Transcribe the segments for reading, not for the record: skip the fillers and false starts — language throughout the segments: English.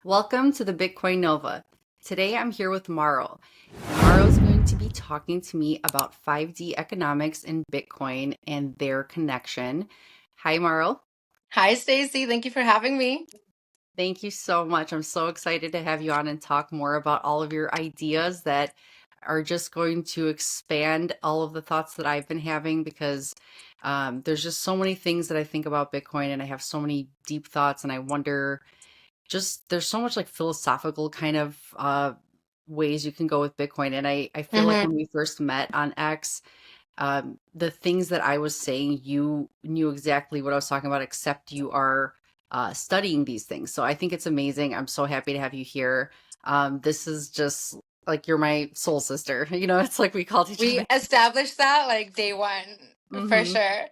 Welcome to the Bitcoin Nova. Today I'm here with Maro. Maro is going to be talking to me about 5D economics and Bitcoin and their connection. Hi, Maro. Hi, Stacy. Thank you for having me. Thank you so much. I'm so excited to have you on and talk more about all of your ideas that are just going to expand all of the thoughts that I've been having because there's just so many things that I think about Bitcoin and I have so many deep thoughts and I wonder just there's so much like philosophical kind of ways you can go with Bitcoin. And I feel like when hmm we first met on X, the things that I was saying, you knew exactly what I was talking about, except you are studying these things. So I think it's amazing. I'm so happy to have you here. This is just like you're my soul sister. It's like we called each We other. established that like day one for Hmm. sure.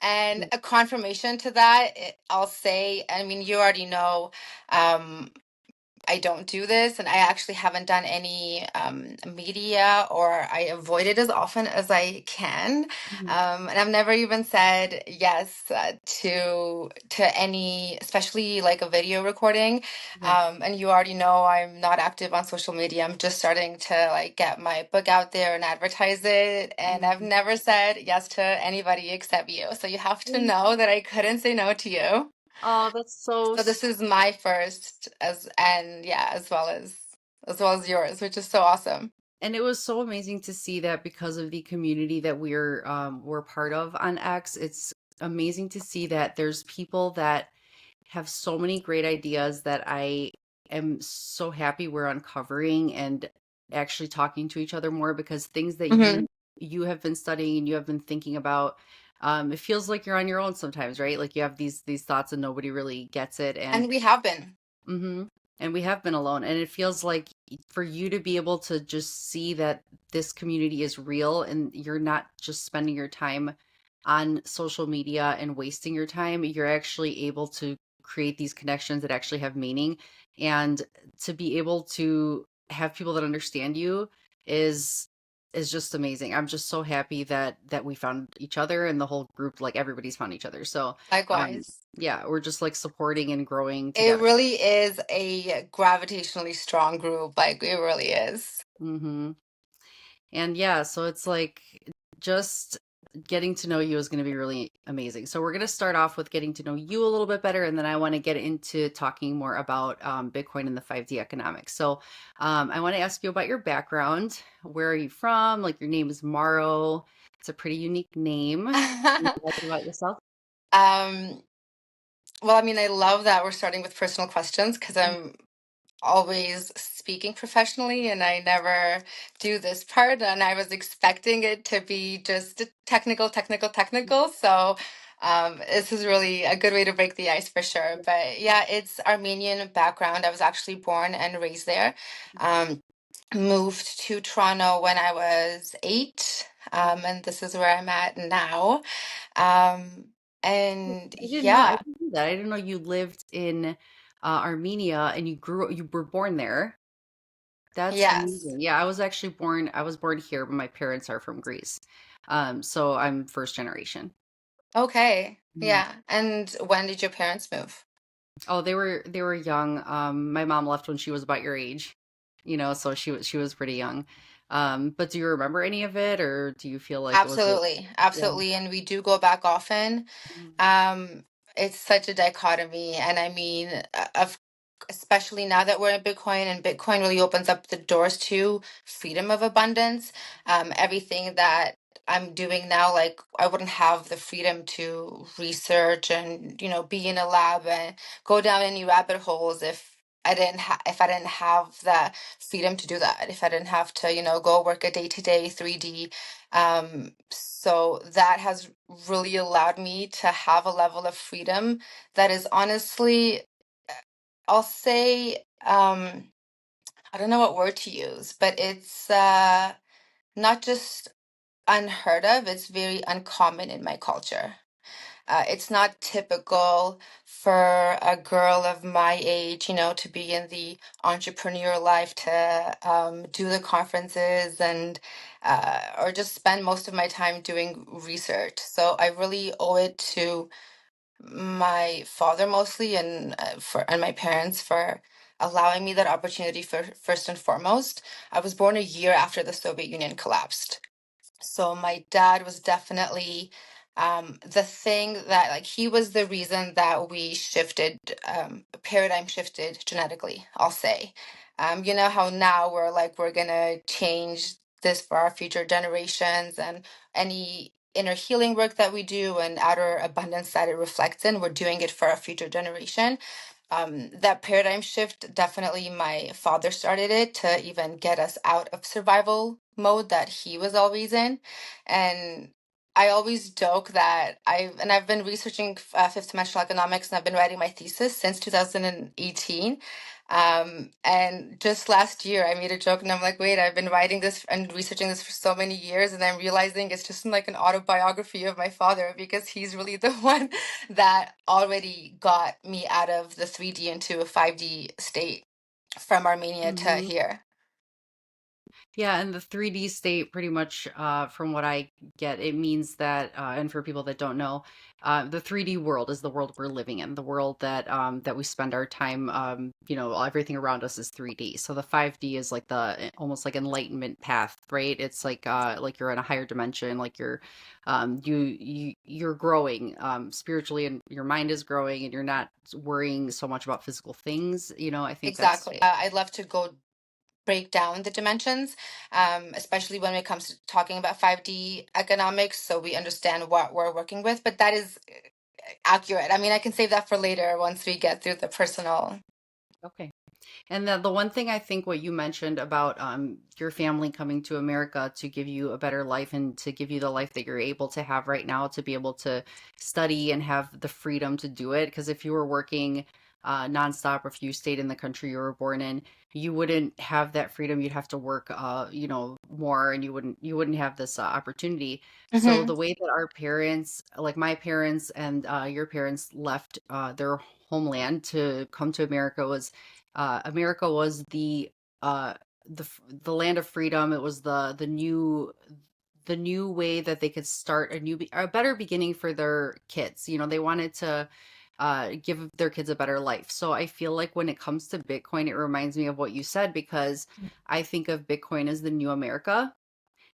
And a confirmation to that, I'll say, I mean, you already know, um, I don't do this, and I actually haven't done any media, or I avoid it as often as I can. And I've never even said yes to any, especially like a video recording. Yeah. And you already know I'm not active on social media. I'm just starting to like get my book out there and advertise it. And I've Mhm. never said yes to anybody except you. So you have to know that I couldn't say no to you. Oh, that's so So this is my first as well as yours, which is so awesome. And it was so amazing to see that because of the community that we're part of on X. It's amazing to see that there's people that have so many great ideas that I am so happy we're uncovering and actually talking to each other more because things that hmm you have been studying and you have been thinking about, it feels like you're on your own sometimes, right? Like you have these thoughts and nobody really gets it. And And we have been. hmm And we have been alone. And it feels like for you to be able to just see that this community is real and you're not just spending your time on social media and wasting your time, you're actually able to create these connections that actually have meaning. And to be able to have people that understand you is is just amazing. I'm just so happy that we found each other and the whole group, like everybody's found each other. So Likewise. yeah, we're just like supporting and growing It together. really is a gravitationally strong group. Like it really is. Hmm. And yeah, so it's like just getting to know you is going to be really amazing. So we're going to start off with getting to know you a little bit better, and then I want to get into talking more about Bitcoin and the 5D economics. So I want to ask you about your background. Where are you from? Like your name is Maro. It's a pretty unique name. Can you tell us about yourself? um, well, I mean, I love that we're starting with personal questions because I'm always speaking professionally and I never do this part, and I was expecting it to be just technical, technical, technical. So this is really a good way to break the ice for sure. But yeah, it's Armenian background. I was actually born and raised there. Um, Moved to Toronto when I was 8, and this is where I'm at now. Um, and I didn't know. I yeah, didn't know that. I didn't know you lived in Armenia and you were born there. That's yes. amazing. Yeah, I was born here, but my parents are from Greece. So I'm first generation. Okay. Mhm. Yeah. And when did your parents move? Oh, they were young. My mom left when she was about your age, so she was pretty young. But do you remember any of it, or do you feel like it was it? Absolutely. Yeah. Absolutely. And we do go back often. Mhm. Um, it's such a dichotomy. And I mean, especially now that we're in Bitcoin, and Bitcoin really opens up the doors to freedom of abundance. Everything that I'm doing now, like I wouldn't have the freedom to research and, be in a lab and go down any rabbit holes if I didn't have the freedom to do that, if I didn't have to, go work a day-to-day 3D. So that has really allowed me to have a level of freedom that is honestly, I'll say, I don't know what word to use, but it's not just unheard of, it's very uncommon in my culture. It's not typical for a girl of my age, to be in the entrepreneur life, to do the conferences and or just spend most of my time doing research. So I really owe it to my father mostly, and my parents for allowing me that opportunity for first and foremost. I was born a year after the Soviet Union collapsed. So my dad was definitely the thing that, like, he was the reason that we shifted, paradigm shifted genetically, I'll say. You know how now we're like, we're gonna change this for our future generations, and any inner healing work that we do and outer abundance that it reflects in, we're doing it for our future generation. That paradigm shift, definitely my father started it to even get us out of survival mode that he was always in. And I always joke that I've been researching fifth dimensional economics, and I've been writing my thesis since 2018. And just last year I made a joke, and I'm like, wait, I've been writing this and researching this for so many years, and I'm realizing it's just like an autobiography of my father, because he's really the one that already got me out of the 3D into a 5D state from Armenia to Mhm. here. Yeah, and the 3D state, pretty much, from what I get, it means that, and for people that don't know, the 3D world is the world we're living in, the world that that we spend our time. Everything around us is 3D. So the 5D is like the almost like enlightenment path, right? It's like you're in a higher dimension, like you're growing spiritually, and your mind is growing, and you're not worrying so much about physical things. I think that's. Exactly. I'd love to go break down the dimensions, especially when it comes to talking about 5D economics, so we understand what we're working with. But that is accurate. I mean, I can save that for later once we get through the personal. Okay. And the one thing I think what you mentioned about your family coming to America to give you a better life and to give you the life that you're able to have right now, to be able to study and have the freedom to do it. Because if you were working nonstop, or if you stayed in the country you were born in, you wouldn't have that freedom. You'd have to work, more, and you wouldn't have this opportunity. So Hmm. the way that our parents, like my parents and your parents, left their homeland to come to America was America was uh the land of freedom. It was the new way that they could start a better beginning for their kids. They wanted to give their kids a better life. So I feel like when it comes to Bitcoin, it reminds me of what you said, because I think of Bitcoin as the new America.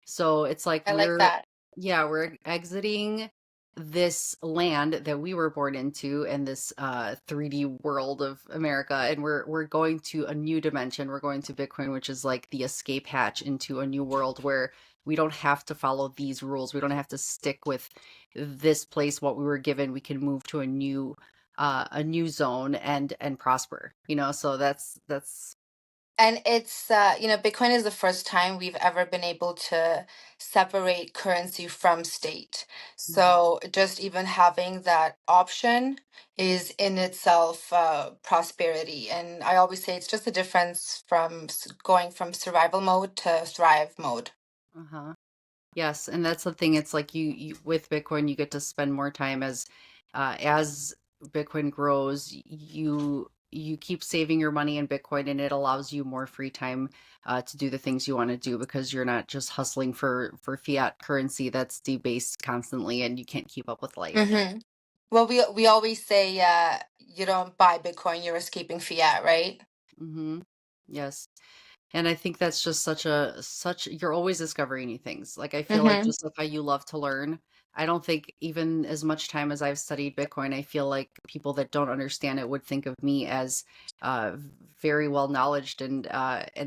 So it's like I like that. we're exiting this land that we were born into, and this 3D world of America, and we're going to a new dimension. We're going to Bitcoin, which is like the escape hatch into a new world where we don't have to follow these rules. We don't have to stick with this place, what we were given. We can move to a new zone and prosper. So that's. And it's, Bitcoin is the first time we've ever been able to separate currency from state. Mhm. So just even having that option is in itself prosperity. And I always say it's just the difference from going from survival mode to thrive mode. Uh-huh. Yes, and that's the thing. It's like you with Bitcoin, you get to spend more time as Bitcoin grows. You keep saving your money in Bitcoin, and it allows you more free time to do the things you want to do, because you're not just hustling for fiat currency that's debased constantly, and you can't keep up with life. Hmm. Well, we always say you don't buy Bitcoin, you're escaping fiat, right? Mm-hmm. Yes. And I think that's just such you're always discovering new things. Like I feel like Hmm. just like how you love to learn. I don't think even as much time as I've studied Bitcoin, I feel like people that don't understand it would think of me as very well knowledged and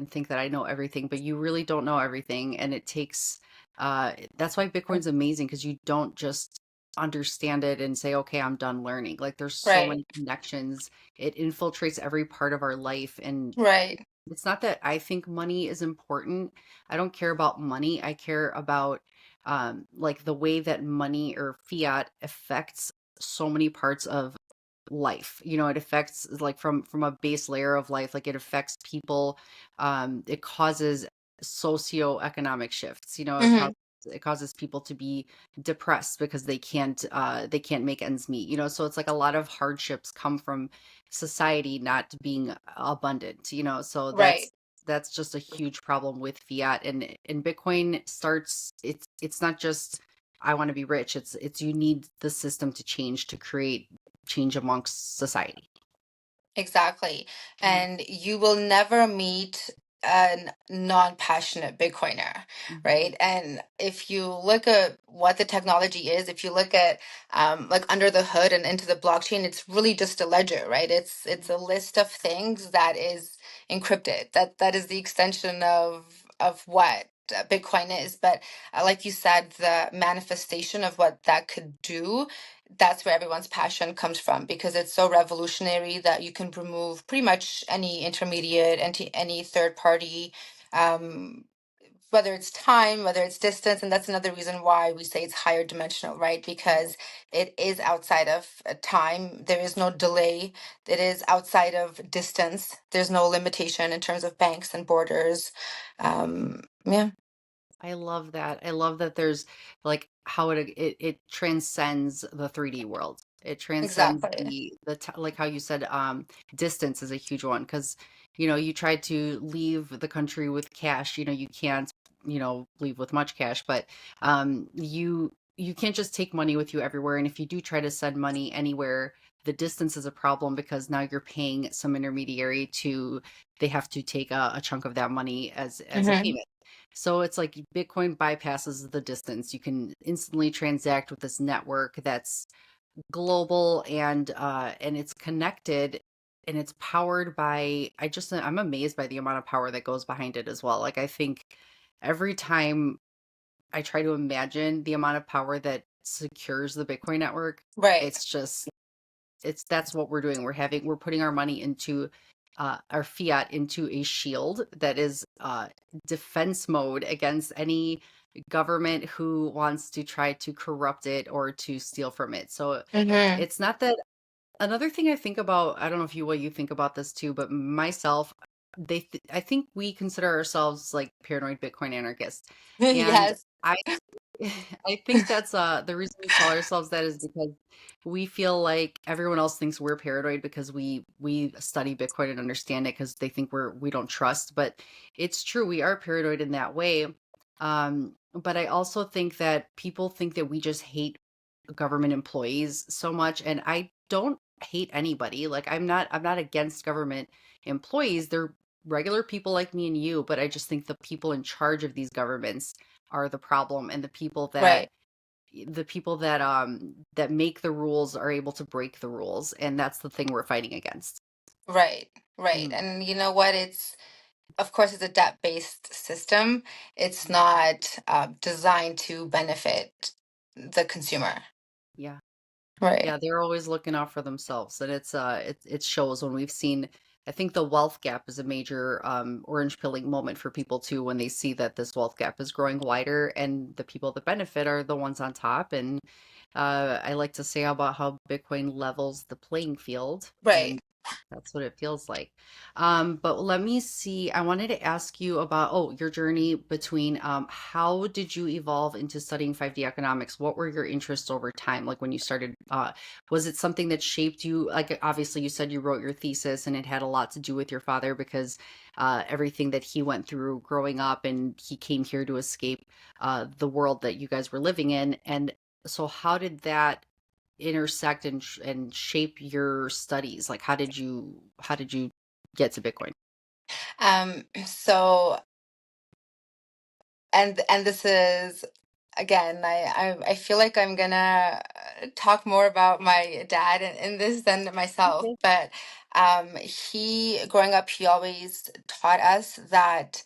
think that I know everything, but you really don't know everything. And it takes that's why Bitcoin's amazing, because you don't just understand it and say, okay, I'm done learning. Like there's so Right, many connections. It infiltrates every part of our life, and right. it's not that I think money is important. I don't care about money. I care about like the way that money or fiat affects so many parts of life. It affects, like, from a base layer of life, like it affects people. It causes socioeconomic shifts. Hmm. It causes people to be depressed because they can't make ends meet. So it's like a lot of hardships come from society not being abundant. So Right. that's just a huge problem with fiat, and Bitcoin starts. It's not just I want to be rich. It's you need the system to change to create change amongst society. Exactly. Mm, And you will never meet a non-passionate Bitcoiner, mhm, right? And if you look at what the technology is, if you look at like under the hood and into the blockchain, it's really just a ledger, right? It's mhm. a list of things that is encrypted. That is the extension of what Bitcoin is. But like you said, the manifestation of what that could do, that's where everyone's passion comes from, because it's so revolutionary that you can remove pretty much any intermediate, any third party, um, whether it's time, whether it's distance. And that's another reason why we say it's higher dimensional, right? Because it is outside of time. There is no delay. It is outside of distance. There's no limitation in terms of banks and borders. Yeah, I love that. I love that there's like how it transcends the 3D world. It transcends exactly. like how you said distance is a huge one because you know you try to leave the country with cash, you know, you can't, you know, leave with much cash, but you can't just take money with you everywhere, and if you do try to send money anywhere, the distance is a problem because now you're paying some intermediary to they have to take a chunk of that money as a Hmm. payment. So it's like Bitcoin bypasses the distance. You can instantly transact with this network that's global and it's connected and it's powered by I'm amazed by the amount of power that goes behind it as well. Like I think every time I try to imagine the amount of power that secures the Bitcoin network, Right. it's just it's that's what we're doing. We're putting our money into our fiat into a shield that is defense mode against any government who wants to try to corrupt it or to steal from it. So Hmm. it's not that another thing I think about, I don't know if you what you think about this too, but myself, I think we consider ourselves like paranoid Bitcoin anarchists. And Yes. I I think that's the reason we call ourselves that is because we feel like everyone else thinks we're paranoid because we study Bitcoin and understand it because they think we don't trust. But it's true, we are paranoid in that way. But I also think that people think that we just hate government employees so much, and I don't hate anybody. Like I'm not against government employees. They're regular people like me and you, but I just think the people in charge of these governments are the problem, and Right. the people that that make the rules are able to break the rules, and that's the thing we're fighting against. Right. Right. Mm, And you know what? It's, of course, it's a debt-based system. It's mm, not designed to benefit the consumer. yeah. Right. Yeah, they're always looking out for themselves, and it shows when we've seen. I think the wealth gap is a major orange pilling moment for people too when they see that this wealth gap is growing wider, and the people that benefit are the ones on top. And I like to say about how Bitcoin levels the playing field, Right. and that's what it feels like. But let me see. I wanted to ask you about, oh, your journey between how did you evolve into studying 5D economics? What were your interests over time? Like when you started, was it something that shaped you? Like obviously you said you wrote your thesis and it had a lot to do with your father because everything that he went through growing up and he came here to escape the world that you guys were living in. And so how did that intersect and shape your studies? Like how did you get to Bitcoin? So, and this is, again, I feel like I'm gonna talk more about my dad in this than myself, Okay. but he, growing up, he always taught us that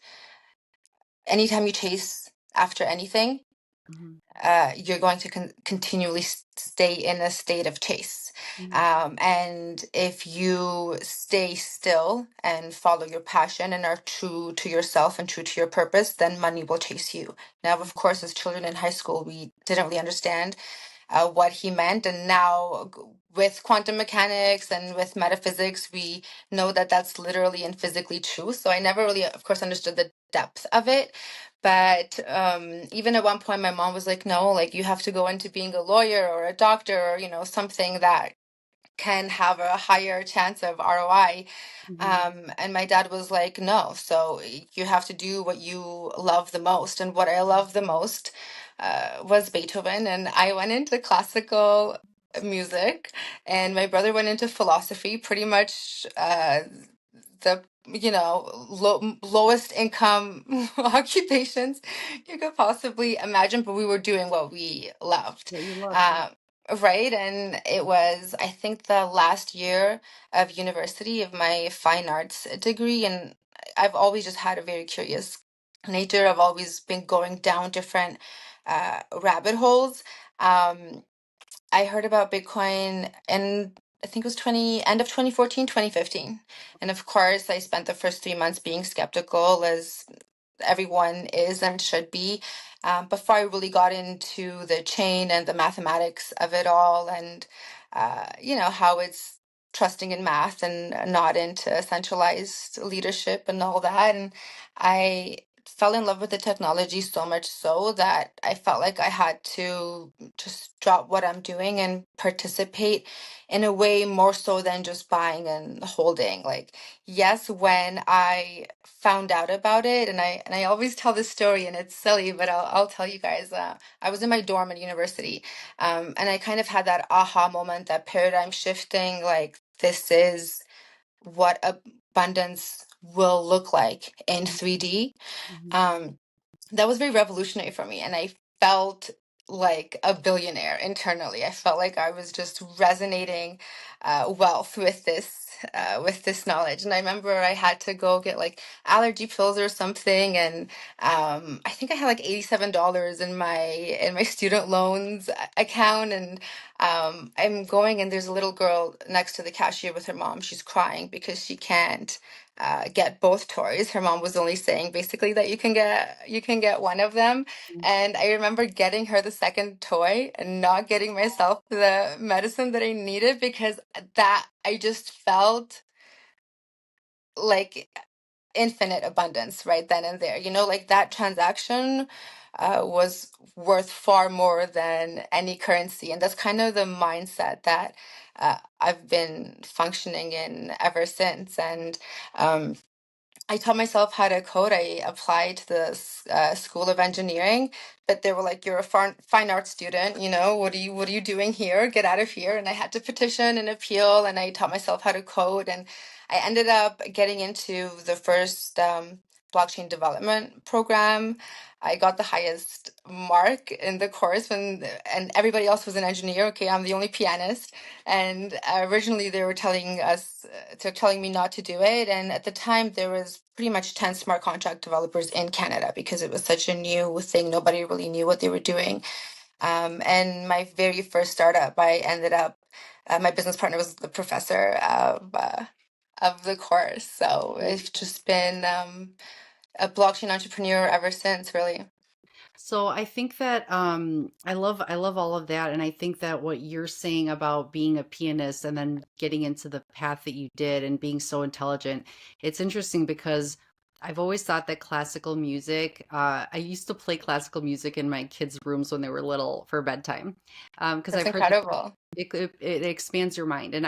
anytime you chase after anything, Mhm, you're going to continually stay in a state of chase. mhm, And if you stay still and follow your passion and are true to yourself and true to your purpose, then money will chase you. Now, of course, as children in high school, we didn't really understand what he meant. And now, with quantum mechanics and with metaphysics, we know that that's literally and physically true. So I never really, of course, understood the depth of it. But even at one point, my mom was like, no, like you have to go into being a lawyer or a doctor or, something that can have a higher chance of ROI. mhm, And my dad was like, no, so you have to do what you love the most. And what I love the most was Beethoven. And I went into classical. music, and my brother went into philosophy, pretty much the lowest income occupations you could possibly imagine, but we were doing what we loved. What you love. Yeah. uh, right, and it was, I think, the last year of university of my fine arts degree, and I've always just had a very curious nature. I've always been going down different rabbit holes. um, I heard about Bitcoin and I think it was 20 end of 2014, 2015. And of course, I spent the first 3 months being skeptical, as everyone is and should be. Before I really got into the chain and the mathematics of it all, and how it's trusting in math and not into centralized leadership and all that. And I fell in love with the technology so much so that I felt like I had to just drop what I'm doing and participate in a way more so than just buying and holding. Like, yes, when I found out about it, and I always tell this story, and it's silly, but I'll tell you guys. I was in my dorm at university, and I kind of had that aha moment, that paradigm shifting. Like, this is what abundance will look like in 3D. Mhm. Um, that was very revolutionary for me, and I felt like a billionaire internally. I felt like I was just resonating wealth with this knowledge. And I remember I had to go get like allergy pills or something, and I think I had like $87 in my student loans account. And I'm going, and there's a little girl next to the cashier with her mom. She's crying because she can't get both toys. Her mom was only saying basically that you can get one of them. And I remember getting her the second toy and not getting myself the medicine that I needed, because that I just felt like infinite abundance right then and there. Like, that transaction was worth far more than any currency. And that's kind of the mindset that I've been functioning in ever since. And I taught myself how to code. I applied to the School of Engineering, but they were like, "You're a fine arts student. What are you doing here? Get out of here!" And I had to petition and appeal. And I taught myself how to code, and I ended up getting into the first blockchain development program. I got the highest mark in the course, and everybody else was an engineer. Okay, I'm the only pianist. And originally they were telling me not to do it. And at the time, there was pretty much 10 smart contract developers in Canada, because it was such a new thing. Nobody really knew what they were doing. And my very first startup, I ended up, my business partner was the professor of the course. So it's just been a blockchain entrepreneur ever since, really. So I think that I love all of that, and I think that what you're saying about being a pianist and then getting into the path that you did and being so intelligent, it's interesting because I've always thought that classical music, I used to play classical music in my kids' rooms when they were little for bedtime, because That's I've heard that incredible. it expands your mind, and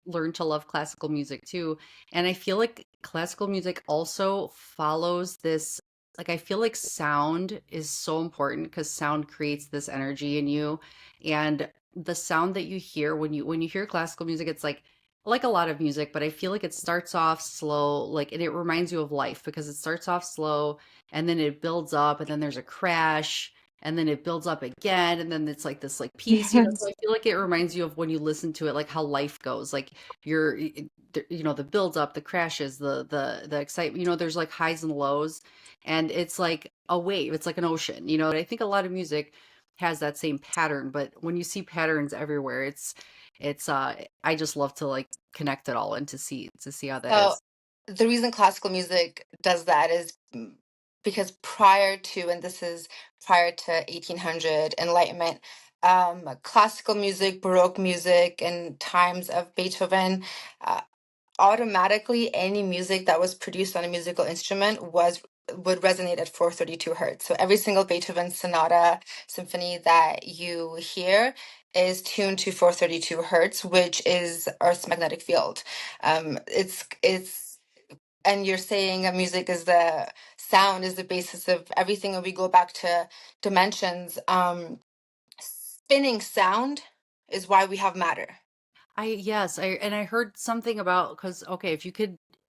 learned to love classical music too. And I feel like classical music also follows this, like I feel like sound is so important because sound creates this energy in you. And the sound that you hear when you hear classical music, it's like a lot of music, but I feel like it starts off slow, like, and it reminds you of life because it starts off slow and then it builds up and then there's a crash and then it builds up again and then it's like this like peace, so I feel like it reminds you of when you listen to it, like how life goes, like the builds up, the crashes, the excitement, there's like highs and lows, and it's like a wave, it's like an ocean, and I think a lot of music has that same pattern, but when you see patterns everywhere, it's I just love to like connect it all and to see how that So is. the reason classical music does that is because prior to, and this is prior to 1800 Enlightenment, classical music, Baroque music, and times of Beethoven, uh, automatically any music that was produced on a musical instrument would resonate at 432 hertz. So every single Beethoven sonata, symphony that you hear is tuned to 432 hertz, which is Earth's magnetic field. It's and you're saying music is the sound is the basis of everything, and we go back to dimensions. Spinning sound is why we have matter. I heard something about, because okay, if you could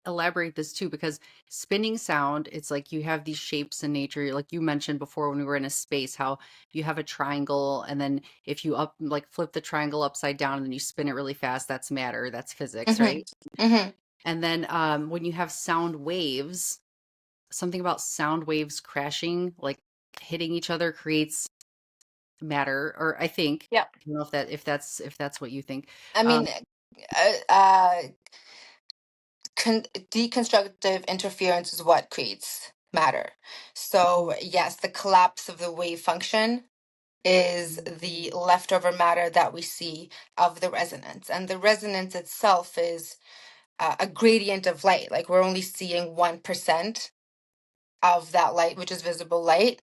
elaborate this too, because spinning sound, it's like you have these shapes in nature, like you mentioned before when we were in a space, how you have a triangle, and then if you up like flip the triangle upside down and then you spin it really fast, that's matter, that's physics, Hmm. right? Hmm. And then when you have sound waves, something about sound waves crashing, like hitting each other creates matter, or I think, Yeah. I don't know if that's what you think. I Um, mean, uh, uh, deconstructive interference is what creates matter. So, yes, the collapse of the wave function is the leftover matter that we see of the resonance. And the resonance itself is a gradient of light. Like we're only seeing 1% of that light, which is visible light.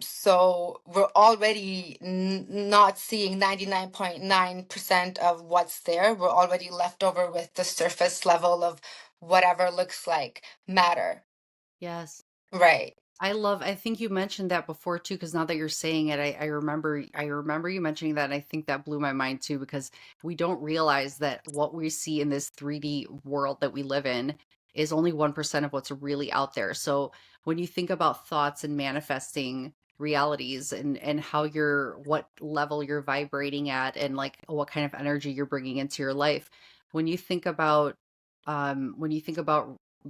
So we're already not seeing 99.9% of what's there. We're already left over with the surface level of whatever looks like matter. yes. Right. I think you mentioned that before too, because now that you're saying it, I remember you mentioning that, and I think that blew my mind too, because we don't realize that what we see in this 3D world that we live in is only 1% of what's really out there. So when you think about thoughts and manifesting realities, and how what level you're vibrating at, and like what kind of energy you're bringing into your life, when you think about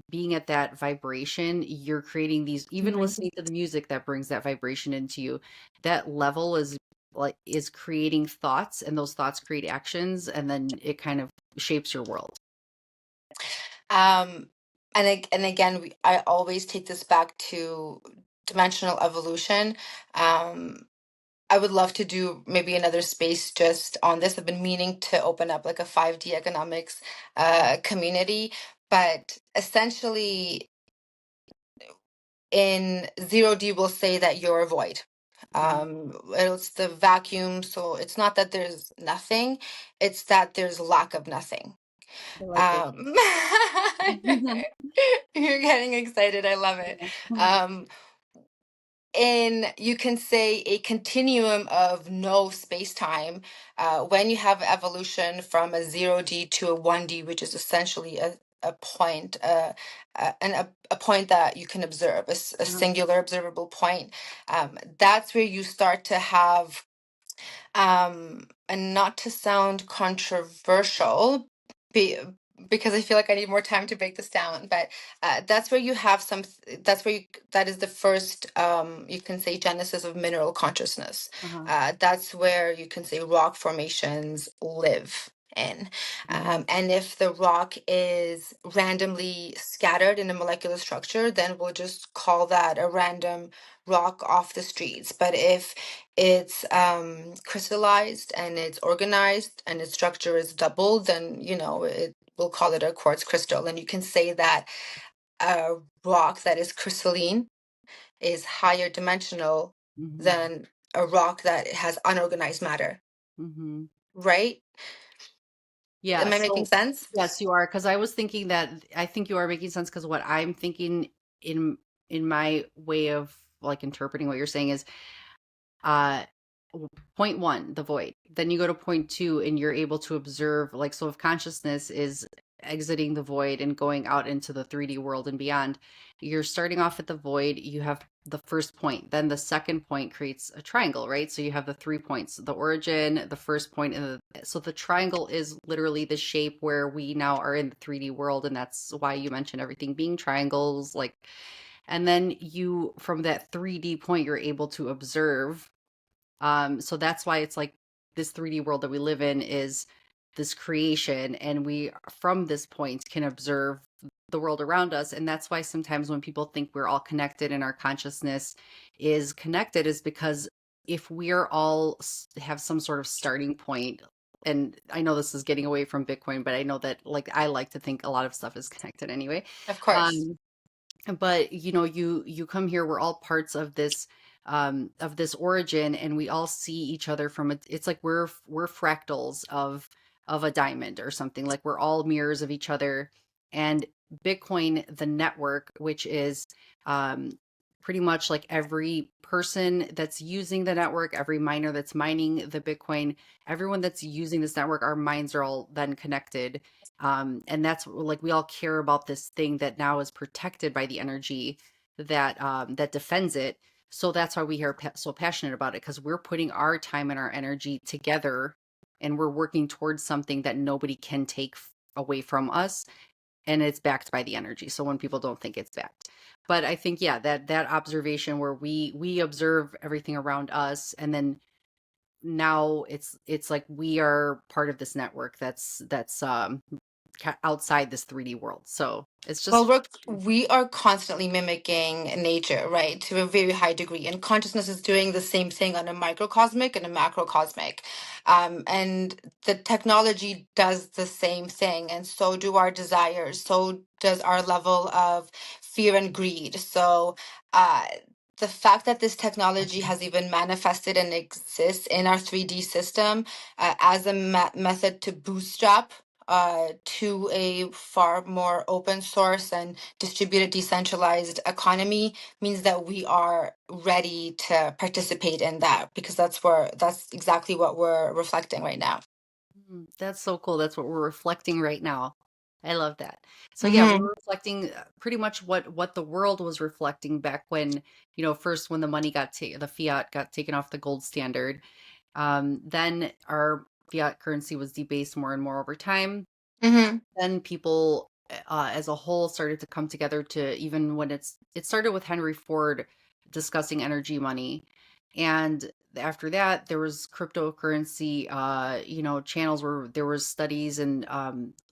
being at that vibration, you're creating these, even Mhm. listening to the music that brings that vibration into you. That level is creating thoughts, and those thoughts create actions, and then it kind of shapes your world. Um, and again, I always take this back to dimensional evolution. Um, I would love to do maybe another space just on this. I've been meaning to open up like a 5D economics community, but essentially in 0D, we'll say that you're a void. Mhm. It's the vacuum, so it's not that there's nothing, it's that there's lack of nothing. I like it. Um, you're getting excited. I love it. Yeah. Um, in you can say a continuum of no space time when you have evolution from a 0D to a 1D, which is essentially a point a point that you can observe, a Uh-huh. singular observable point. That's where you start to have and not to sound controversial, be, because I feel like I need more time to break this down, but that's where you have that's where that is the first, you can say, genesis of mineral consciousness. Uh-huh. That's where you can say rock formations live in. Mhm. And if the rock is randomly scattered in a molecular structure, then we'll just call that a random rock off the streets. But if it's crystallized and it's organized and its structure is double, then we'll call it a quartz crystal. And you can say that a rock that is crystalline is higher dimensional Mhm. than a rock that has unorganized matter, Mhm. right? Yeah, Am I making so sense? yes, you are, because I was thinking that, I think you are making sense, because what I'm thinking in my way of like interpreting what you're saying is, uh point one, the void, then you go to point two and you're able to observe, like, so if consciousness is exiting the void and going out into the 3D world and beyond, you're starting off at the void, you have the first point, then the second point creates a triangle, right? So you have the 3 points, the origin, the first point, and so the triangle is literally the shape where we now are in the 3D world, and that's why you mentioned everything being triangles, like. And then you, from that 3D point, you're able to observe, so that's why it's like this 3D world that we live in is this creation, and we, from this point, can observe the world around us. And that's why sometimes when people think we're all connected and our consciousness is connected, is because if we're all have some sort of starting point, and I know this is getting away from Bitcoin, but I know that, like, I like to think a lot of stuff is connected anyway. Of course. Um, but you come here, we're all parts of this origin, and we all see each other from it. It's like we're fractals of a diamond or something, like we're all mirrors of each other. And Bitcoin, the network, which is um pretty much like every person that's using the network, every miner that's mining the Bitcoin, everyone that's using this network, our minds are all then connected. And that's like we all care about this thing that now is protected by the energy that defends it. So that's why we are so passionate about it, because we're putting our time and our energy together, and we're working towards something that nobody can take away from us, and it's backed by the energy. So when people don't think it's backed. But I think, yeah, that observation where we observe everything around us, and then now it's like we are part of this network that's outside this 3D world. So it's Well, just we are constantly mimicking nature, right, to a very high degree, and consciousness is doing the same thing on a microcosmic and a macrocosmic, and the technology does the same thing, and so do our desires, so does our level of fear and greed. So, uh, the fact that this technology has even manifested and exists in our 3D system as a method to bootstrap to a far more open source and distributed decentralized economy means that we are ready to participate in that, because that's exactly what we're reflecting right now. that's so cool. That's what we're reflecting right now. I love that. So yeah, Hmm. we're reflecting pretty much what the world was reflecting back when, first when the money the fiat got taken off the gold standard. Then our fiat currency was debased more and more over time. Hmm. Then people as a whole started to come together to, even when it started with Henry Ford discussing energy money. And after that there was cryptocurrency channels where there was studies, and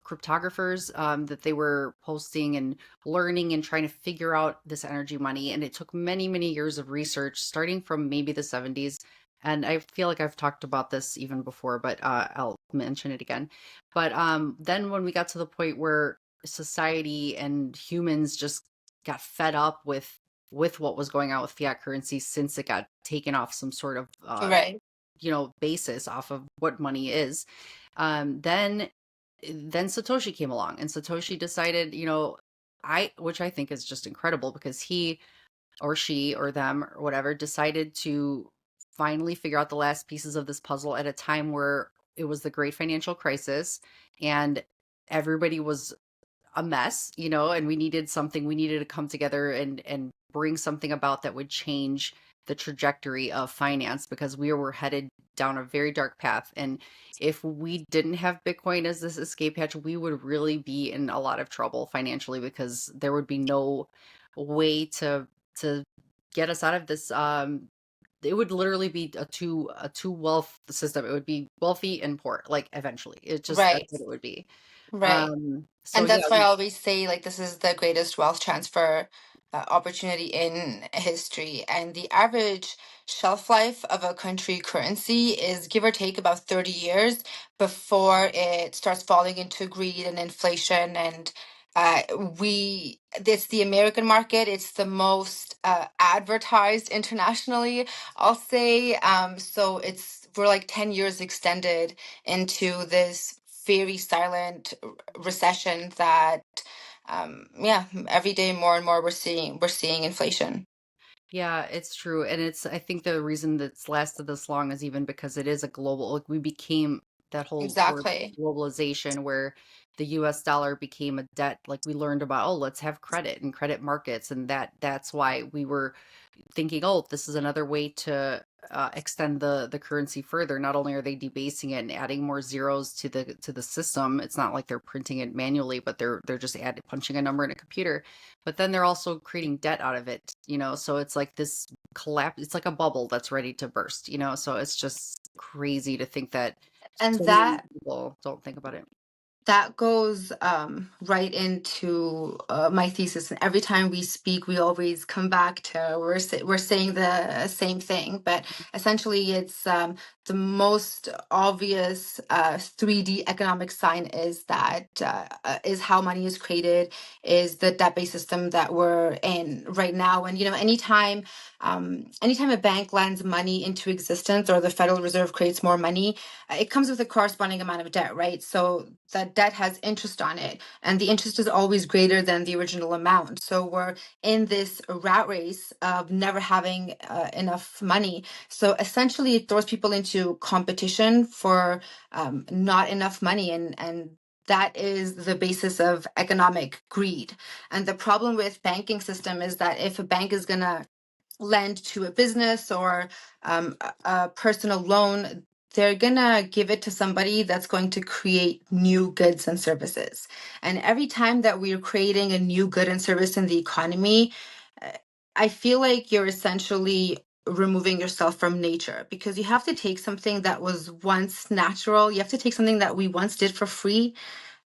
cryptographers that they were posting and learning and trying to figure out this energy money. And it took many, many years of research, starting from maybe the 70s. And I feel like I've talked about this even before, but I'll mention it again. But then when we got to the point where society and humans just got fed up with what was going on with fiat currency, since it got taken off some sort of Right. basis off of what money is, then Satoshi came along, and Satoshi decided, which I think is just incredible, because he or she or them or whatever decided to finally figure out the last pieces of this puzzle at a time where it was the great financial crisis, and everybody was a mess, and we needed to come together and bring something about that would change the trajectory of finance, because we were headed down a very dark path. And if we didn't have Bitcoin as this escape hatch, we would really be in a lot of trouble financially, because there would be no way to get us out of this. It would literally be a two wealth system. It would be wealthy and poor, like eventually. That's Right. what it would be. Right. So And yeah, that's why I always say, like, this is the greatest wealth transfer opportunity in history. And the average shelf life of a country currency is give or take about 30 years before it starts falling into greed and inflation. And uh, it's the American market, it's the most advertised internationally, I'll say. So we're like 10 years extended into this very silent recession that yeah, every day more and more we're seeing inflation. yeah, it's true. And I think the reason that's lasted this long is even because it is a global, like we became that whole word Exactly. globalization, where the US dollar became a debt. Like we learned about, oh, let's have credit and credit markets. And that's why we were thinking, oh, this is another way to extend the currency further. Not only are they debasing it and adding more zeros to the system, it's not like they're printing it manually, but they're just punching a number in a computer. But then they're also creating debt out of it, So it's like this collapse. It's like a bubble that's ready to burst, So it's just crazy to think that And so many that people don't think about it. that goes right into my thesis. And every time we speak, we always come back to we're saying the same thing, but essentially it's the most obvious 3D economic sign is that is how money is created, is the debt-based system that we're in right now. And anytime a bank lends money into existence, or the Federal Reserve creates more money, it comes with a corresponding amount of debt, right? So that debt has interest on it, and the interest is always greater than the original amount. So we're in this rat race of never having enough money. So essentially, it throws people into competition for not enough money, and that is the basis of economic greed. And the problem with banking system is that if a bank is gonna lend to a business or a personal loan, they're gonna give it to somebody that's going to create new goods and services. And every time that we're creating a new good and service in the economy, uh, I feel like you're essentially removing yourself from nature, because you have to take something that was once natural, you have to take something that we once did for free,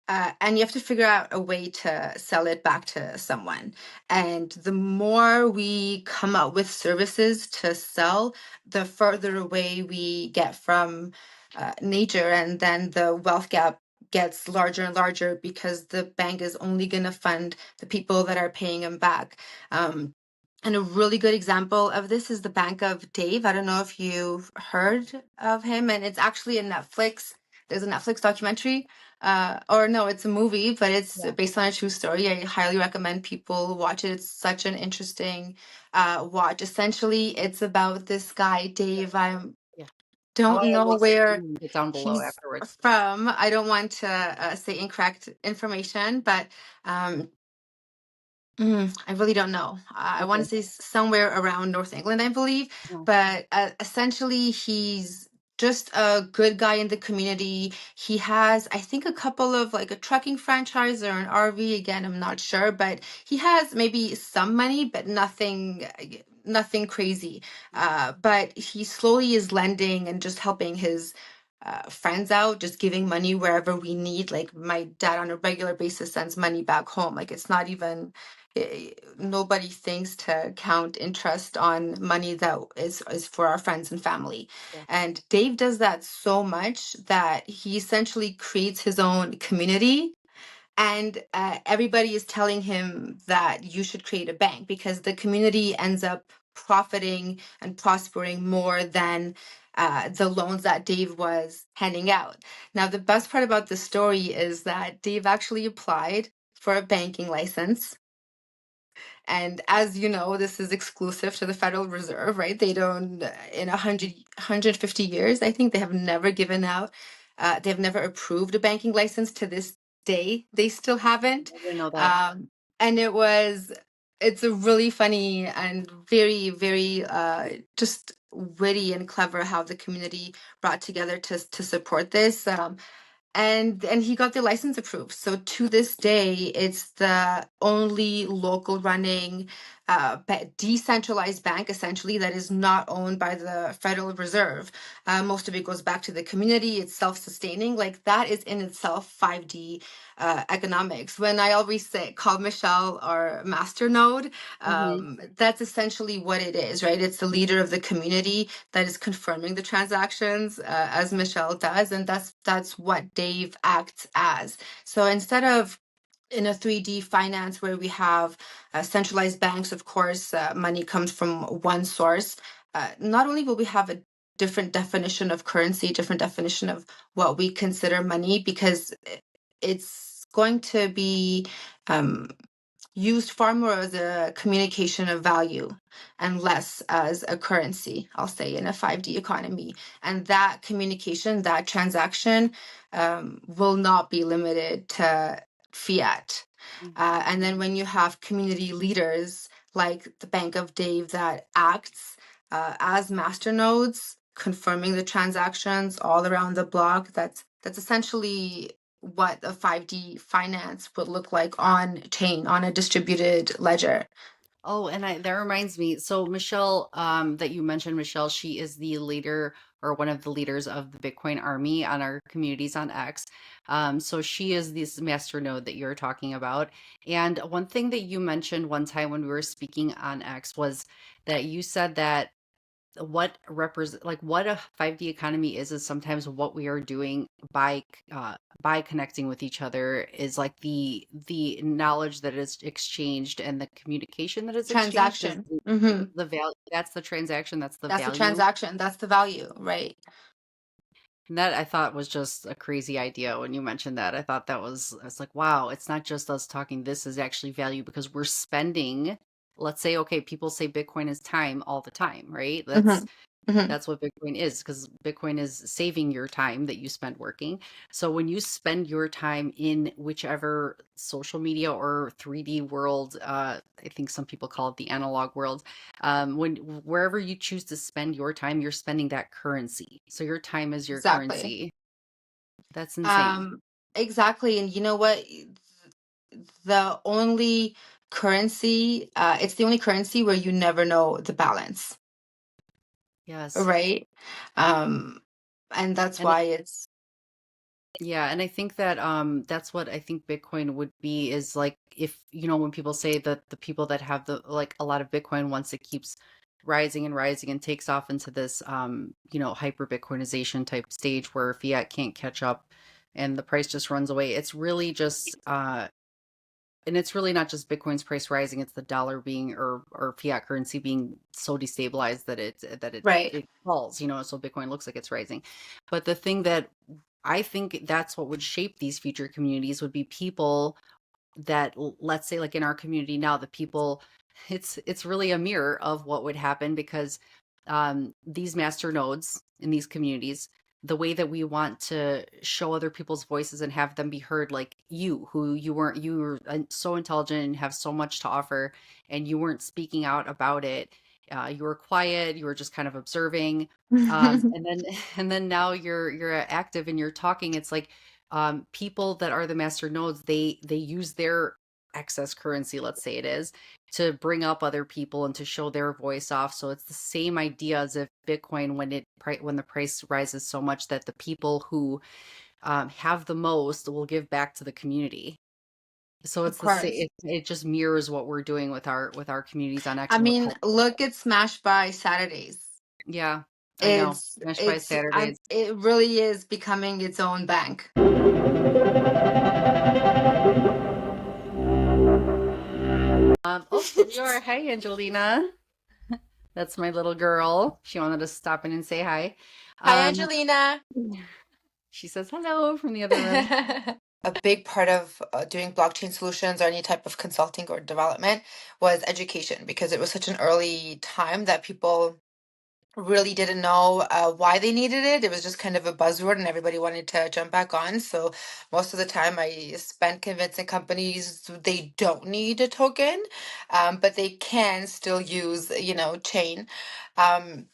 and you have to figure out a way to sell it back to someone. And the more we come up with services to sell, the further away we get from nature. And then the wealth gap gets larger and larger, because the bank is only going to fund the people that are paying them back. And a really good example of this is the Bank of Dave. I don't know if you've heard of him, and it's actually a Netflix. There's a Netflix documentary, or no, it's a movie, but it's Yeah. based on a true story. I highly recommend people watch it. It's such an interesting watch. Essentially, it's about this guy, Yeah. Dave. I Yeah. don't I'll know link it where and it down below he's afterwards. from. I don't want to say incorrect information, but um, I really don't know. I want Okay. to say somewhere around North England, I believe. Oh, But essentially, he's just a good guy in the community. He has, I think, a couple of like a trucking franchise or an RV. Again, I'm not sure, but he has maybe some money, but nothing crazy. But he slowly is lending and just helping his friends out, just giving money wherever we need. Like my dad on a regular basis sends money back home. Like it's not even nobody thinks to count interest on money that is for our friends and family. yeah. And Dave does that so much that he essentially creates his own community, and everybody is telling him that you should create a bank, because the community ends up profiting and prospering more than the loans that Dave was handing out. Now, the best part about the story is that Dave actually applied for a banking license, and as you know, this is exclusive to the Federal Reserve, right? They don't, in 150 years, I think they have never given out, they've never approved a banking license to this day. They still haven't. I didn't know that. Um, and it's a really funny and very, very just witty and clever how the community brought together to support this. And he got the license approved. So to this day, it's the only local running decentralized bank, essentially, that is not owned by the Federal Reserve. Most of it goes back to the community. It's self-sustaining. Like that is in itself 5D economics. When I always say call Michelle our master node, Hmm. that's essentially what it is, right? It's the leader of the community that is confirming the transactions, as Michelle does, and that's what Dave acts as. So instead of in a 3D finance where we have centralized banks, of course, money comes from one source. Not only will we have a different definition of currency, different definition of what we consider money, because it's going to be um, used far more as a communication of value and less as a currency, I'll say, in a 5D economy. And that communication, that transaction will not be limited to fiat. And then when you have community leaders like the Bank of Dave that acts as masternodes, confirming the transactions all around the block, that's essentially what a 5D finance would look like on chain, on a distributed ledger. Oh, and that reminds me. So Michelle, that you mentioned, Michelle, she is the leader or one of the leaders of the Bitcoin army on our communities on X. So she is this master node that you're talking about. And one thing that you mentioned one time when we were speaking on X was that you said that what represent like what a 5D economy is sometimes what we are doing by connecting with each other is like the knowledge that is exchanged and the communication that is exchanged is Transaction. Hmm. the value. That's the transaction, that's the That's the value. transaction. That's the value, right? And that I thought was just a crazy idea when you mentioned that. I was like, wow, it's not just us talking. This is actually value because we're spending, let's say, okay, people say Bitcoin is time all the time, right? Hmm. Hmm. That's what Bitcoin is because Bitcoin is saving your time that you spend working. So when you spend your time in whichever social media or 3D world, I think some people call it the analog world, when wherever you choose to spend your time, you're spending that currency. So your time is your Exactly. currency. That's insane. Um, exactly. And you know what? The only currency, it's the only currency where you never know the balance, Yes. right? Um, and that's And why it's yeah, and I think that that's what I think Bitcoin would be is like if you know when people say that the people that have the like a lot of Bitcoin once it keeps rising and takes off into this you know hyper Bitcoinization type stage where fiat can't catch up and the price just runs away. It's really just and it's really not just Bitcoin's price rising, it's the dollar being or fiat currency being so destabilized that right. it falls, you know, so Bitcoin looks like it's rising. But the thing that I think that's what would shape these future communities would be people that let's say like in our community now the people it's really a mirror of what would happen because these master nodes in these communities the way that we want to show other people's voices and have them be heard like you who you were so intelligent and have so much to offer and you weren't speaking out about it you were quiet you were just kind of observing and then and then now you're active and you're talking it's like people that are the master nodes they use their excess currency let's say it is to bring up other people and to show their voice off so it's the same idea as if bitcoin when the price rises so much that the people who have the most will give back to the community so Of it's the same course. it just mirrors what we're doing with our communities on X I and what mean, look at Smash by Saturdays. yeah I know smash by Saturdays It really is becoming its own bank. oh there you are hi Angelina. That's my little girl. She wanted to stop in and say hi. Hi, Um, Angelina. she says hello from the other room. A big part of doing blockchain solutions or any type of consulting or development was education because it was such an early time that people really didn't know why they needed it. It was just kind of a buzzword and everybody wanted to jump back on. So most of the time I spent convincing companies they don't need a token, but they can still use, chain. Um,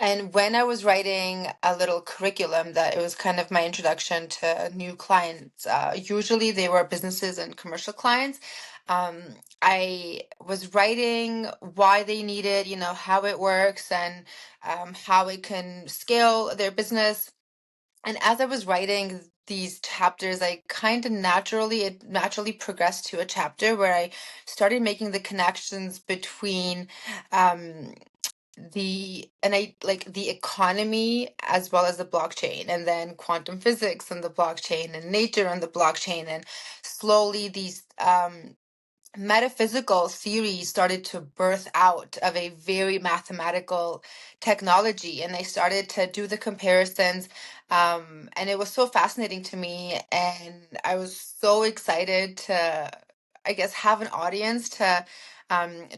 and when I was writing a little curriculum that it was kind of my introduction to new clients, usually they were businesses and commercial clients. Um, I was writing why they need it, how it works and how it can scale their business. And as I was writing these chapters, it naturally progressed to a chapter where I started making the connections between um, the economy as well as the blockchain and then quantum physics and the blockchain and nature and the blockchain and slowly these metaphysical theories started to birth out of a very mathematical technology and they started to do the comparisons and it was so fascinating to me and I was so excited to I guess have an audience to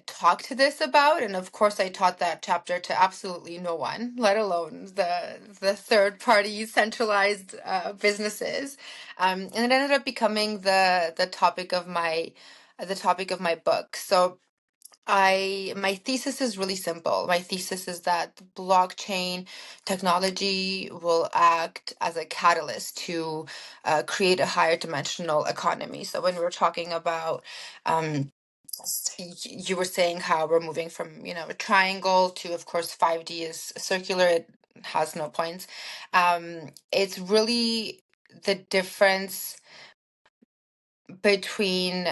talk to this about and of course I taught that chapter to absolutely no one let alone the third party centralized businesses and it ended up becoming the topic of my book. So my thesis is really simple. My thesis is that blockchain technology will act as a catalyst to create a higher dimensional economy. So when we were talking about um, you were saying how we're moving from, a triangle to, of course, 5D is circular. It has no points. It's really the difference between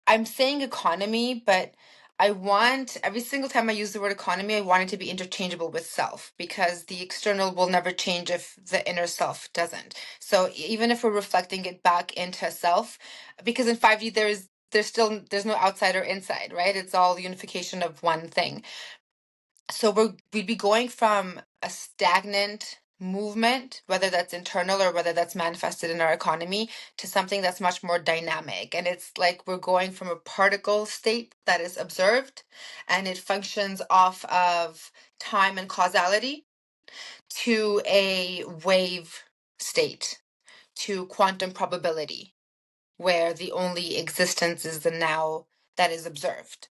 I'm saying economy, but I want every single time I use the word economy, I want it to be interchangeable with self, because the external will never change if the inner self doesn't. So even if we're reflecting it back into self, because in 5D there's no outside or inside, right? It's all unification of one thing. So we'd be going from a stagnant movement, whether that's internal or whether that's manifested in our economy, to something that's much more dynamic. And it's like we're going from a particle state that is observed and it functions off of time and causality, to a wave state, to quantum probability, where the only existence is the now that is observed.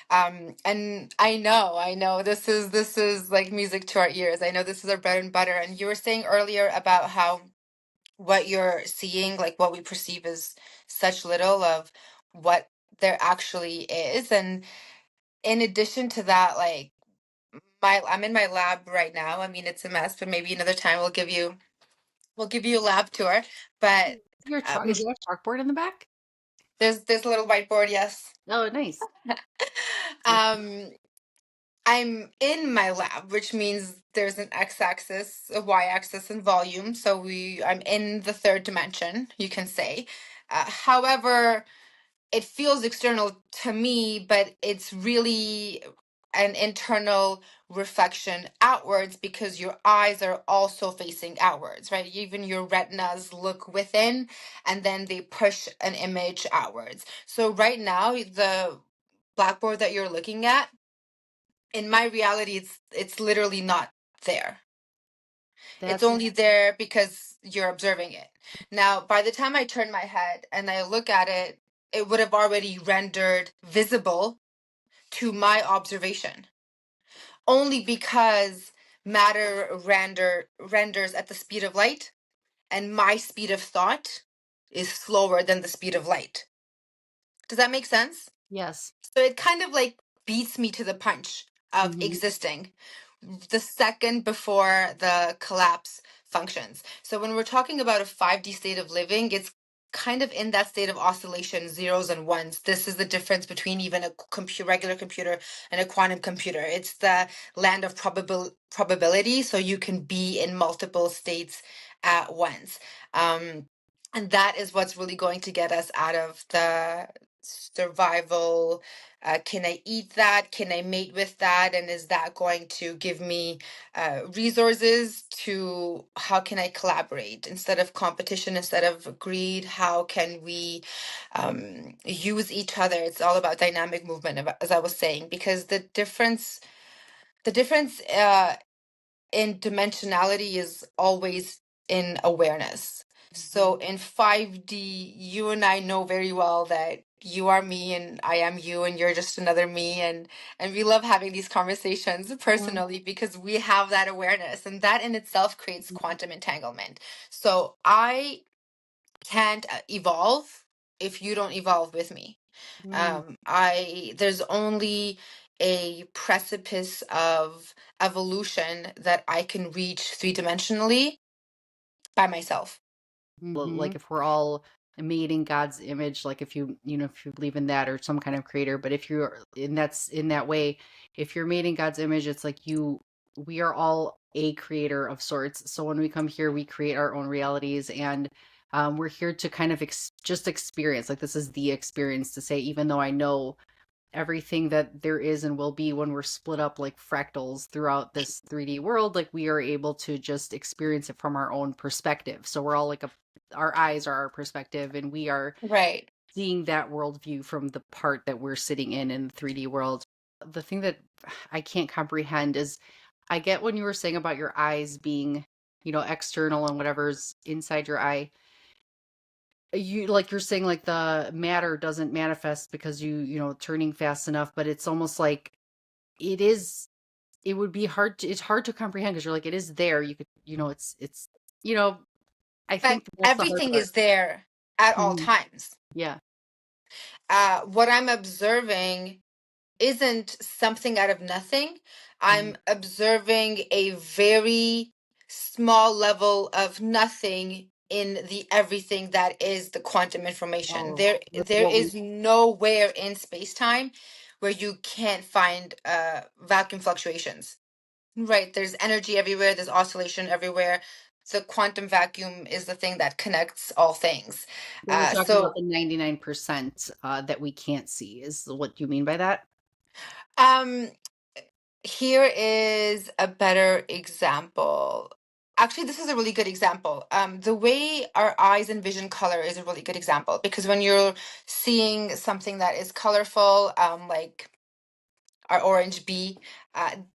And I know this is like music to our ears. I know this is our bread and butter. And you were saying earlier about how what you're seeing, like what we perceive as such little of what there actually is. And in addition to that, like I'm in my lab right now. I mean, it's a mess, but maybe another time we'll give you a lab tour. But Your chalk, um, is there a chalkboard in the back? there's a little whiteboard, yes. Oh, nice. Um, I'm in my lab, which means there's an x-axis, a y-axis, and volume. So I'm in the third dimension, you can say. However, it feels external to me, but it's really an internal reflection outwards, because your eyes are also facing outwards, right? Even your retinas look within and then they push an image outwards. So right now, the blackboard that you're looking at, in my reality, it's literally not there. It's That's only there because you're observing it. Now, by the time I turn my head and I look at it, it would have already rendered visible to my observation, only because matter renders at the speed of light, and my speed of thought is slower than the speed of light. Does that make sense? yes. So it kind of like beats me to the punch of Hmm. existing the second before the collapse functions. So when we're talking about a 5D state of living, it's kind of in that state of oscillation, zeros and ones. This is the difference between even a regular computer and a quantum computer. It's the land of probability, so you can be in multiple states at once. And that is what's really going to get us out of the survival. Can I eat that? Can I mate with that? And is that going to give me resources? To how can I collaborate instead of competition, instead of greed? How can we use each other? It's all about dynamic movement, as I was saying, because the difference in dimensionality is always in awareness. So in 5D, you and I know very well that you are me and I am you and you're just another me, and we love having these conversations personally because we have that awareness, and that in itself creates quantum entanglement. So I can't evolve if you don't evolve with me. Mm-hmm. I There's only a precipice of evolution that I can reach three-dimensionally by myself. Like if we're all made in God's image, like if if you believe in that or some kind of creator, but if you're in that way, if you're made in God's image, it's like we are all a creator of sorts. So when we come here, we create our own realities, and we're here to kind of just experience. Like this is the experience to say, even though I know everything that there is and will be when we're split up like fractals throughout this 3D world, like we are able to just experience it from our own perspective. So we're all like our eyes are our perspective, and we are Right. seeing that worldview from the part that we're sitting in the 3D world. The thing that I can't comprehend is I get when you were saying about your eyes being, external and whatever's inside your eye. You're saying like the matter doesn't manifest because turning fast enough, but it's almost like it is it would be it's hard to comprehend because you're like it is there. You could, it's you know, I But think that's the hard everything part. is there at all Mhm. times. Yeah. What I'm observing isn't something out of nothing. Mhm. I'm observing a very small level of nothing in the everything that is the quantum information. Oh, There like there what we is nowhere in space-time where you can't find vacuum fluctuations. Right, there's energy everywhere, there's oscillation everywhere. The quantum vacuum is the thing that connects all things. So you're talking about So the 99% that we can't see, is what you mean by that? um, here is a better example. Actually, this is a really good example. The way our eyes envision color is a really good example because when you're seeing something that is colorful, like our orange bee.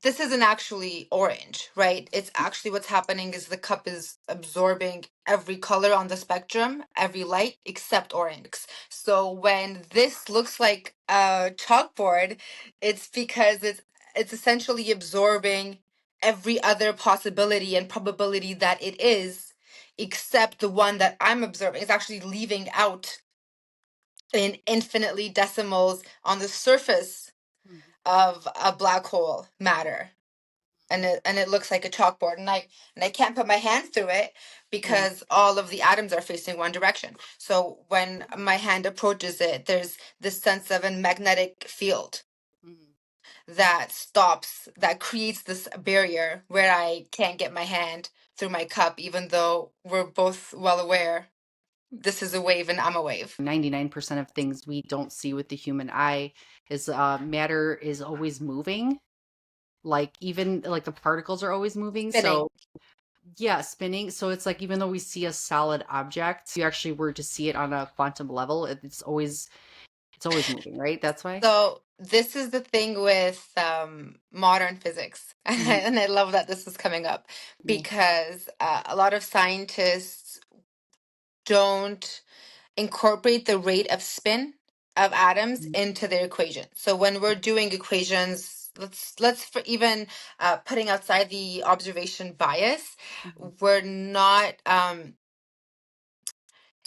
This isn't actually orange, right? It's actually what's happening is the cup is absorbing every color on the spectrum, every light except orange. So when this looks like a chalkboard, it's because it's essentially absorbing every other possibility and probability that it is, except the one that I'm observing. It's actually leaving out in infinitely decimals on the surface Mhm. of a black hole matter, and it looks like a chalkboard, and I can't put my hand through it Right. because all of the atoms are facing one direction. So when my hand approaches it, there's this sense of a magnetic field Mhm. that creates this barrier where I can't get my hand through my cup, even though we're both well aware this is a wave and I'm a wave. 99% of things we don't see with the human eye is matter is always moving. Like even like the particles are always moving. Spinning. So yeah, spinning. So it's like even though we see a solid object, you actually were to see it on a quantum level, it's always moving, right? That's why. So this is the thing with modern physics, Mhm. and I love that this is coming up Yeah. because a lot of scientists don't incorporate the rate of spin of atoms Mhm. into their equation. So when we're doing equations, let's for even putting outside the observation bias, Mhm. we're not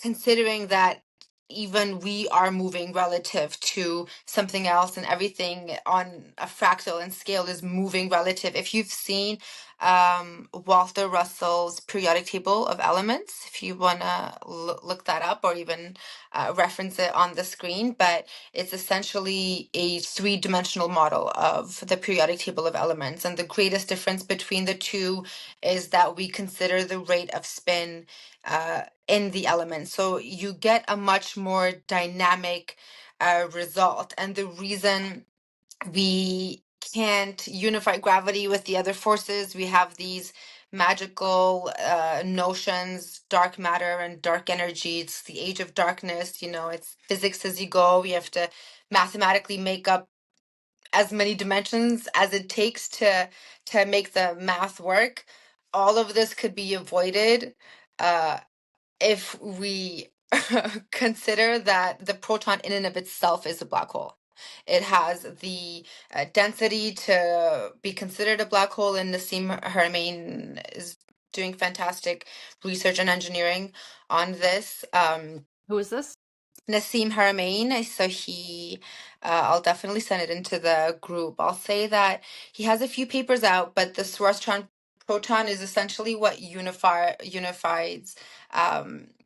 considering that even we are moving relative to something else, and everything on a fractal and scale is moving relative. If you've seen Walter Russell's periodic table of elements, if you want to look that up or even reference it on the screen, but it's essentially a three-dimensional model of the periodic table of elements, and the greatest difference between the two is that we consider the rate of spin in the element. So you get a much more dynamic result. And the reason we can't unify gravity with the other forces, we have these magical notions, dark matter and dark energy. It's the age of darkness, it's physics as you go. You have to mathematically make up as many dimensions as it takes to make the math work. All of this could be avoided uh, if we consider that the proton in and of itself is a black hole. It has the density to be considered a black hole, and Nassim Haramein is doing fantastic research and engineering on this. Who is this? Nassim Haramein, so I'll definitely send it into the group. I'll say that he has a few papers out, but the Swarovski proton is essentially what unifies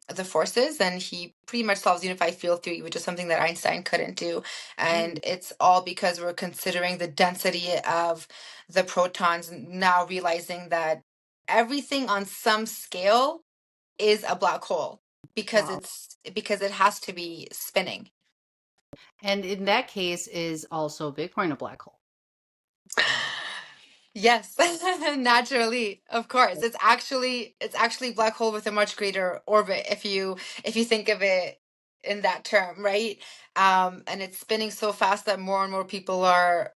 the forces, and he pretty much solves unified field theory, which is something that Einstein couldn't do. Mm. And it's all because we're considering the density of the protons, now realizing that everything on some scale is a black hole Wow. because it has to be spinning. And in that case, is also Bitcoin a black hole? Yes, naturally, of course. It's actually black hole with a much greater orbit if you think of it in that term, right? And it's spinning so fast that more and more people are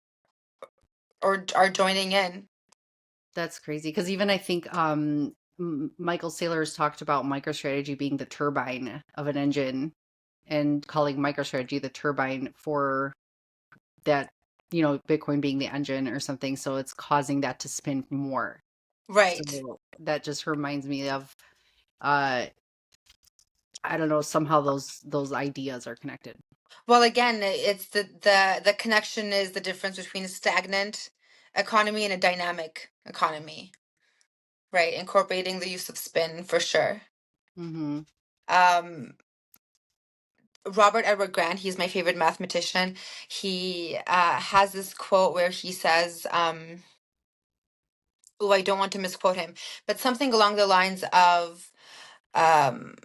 joining in. That's crazy. Because even I think Michael Saylor has talked about MicroStrategy being the turbine of an engine and calling MicroStrategy the turbine for that, Bitcoin being the engine or something. So it's causing that to spin more. Right. So that just reminds me of, uh, I don't know, somehow those ideas are connected. Well, again, it's the connection is the difference between a stagnant economy and a dynamic economy, right? Incorporating the use of spin for sure. Hmm. Um, Robert Edward Grant, he's my favorite mathematician. He has this quote where he says, oh, I don't want to misquote him, but something along the lines of, um,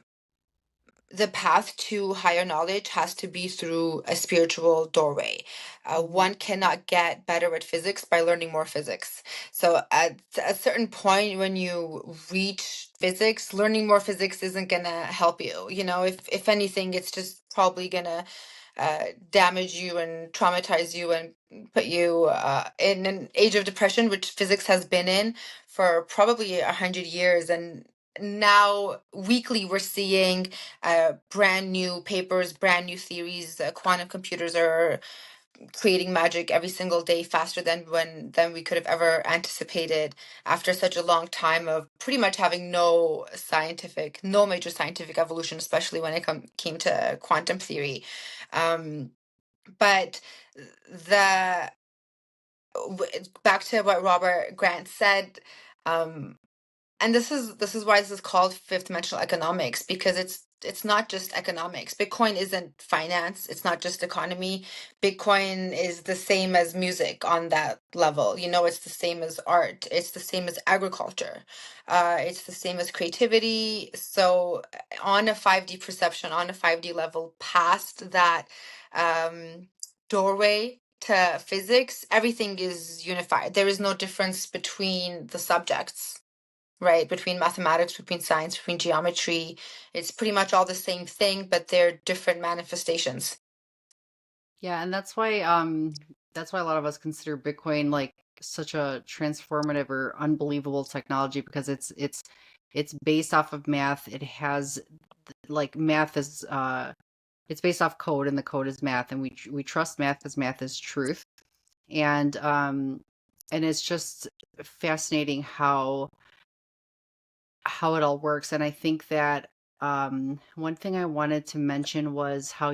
the path to higher knowledge has to be through a spiritual doorway. Mhm. One cannot get better at physics by learning more physics. So at a certain point, when you reach physics, learning more physics isn't gonna help you. You know, if anything, it's just probably gonna damage you and traumatize you and put you in an age of depression, which physics has been in for probably 100 years. And now weekly we're seeing brand new papers, brand new theories. Quantum computers are creating magic every single day faster than we could have ever anticipated after such a long time of pretty much having no major scientific evolution, especially when it came to quantum theory. Um, but the back to what Robert Grant said, um, and this is why this is called fifth dimensional economics, because it's not just economics. Bitcoin isn't finance, it's not just economy. Bitcoin is the same as music on that level. You know, it's the same as art, it's the same as agriculture, it's the same as creativity. So on a 5D perception, on a 5D level, past that doorway to physics, everything is unified. There is no difference between the subjects, right? Between mathematics, between science, between geometry. It's pretty much all the same thing, but they're different manifestations. Yeah, and that's why a lot of us consider Bitcoin like such a transformative or unbelievable technology because it's based off of math. It has like math is it's based off code and the code is math and we trust math because math is truth. And and it's just fascinating how it all works. And I think that one thing I wanted to mention was how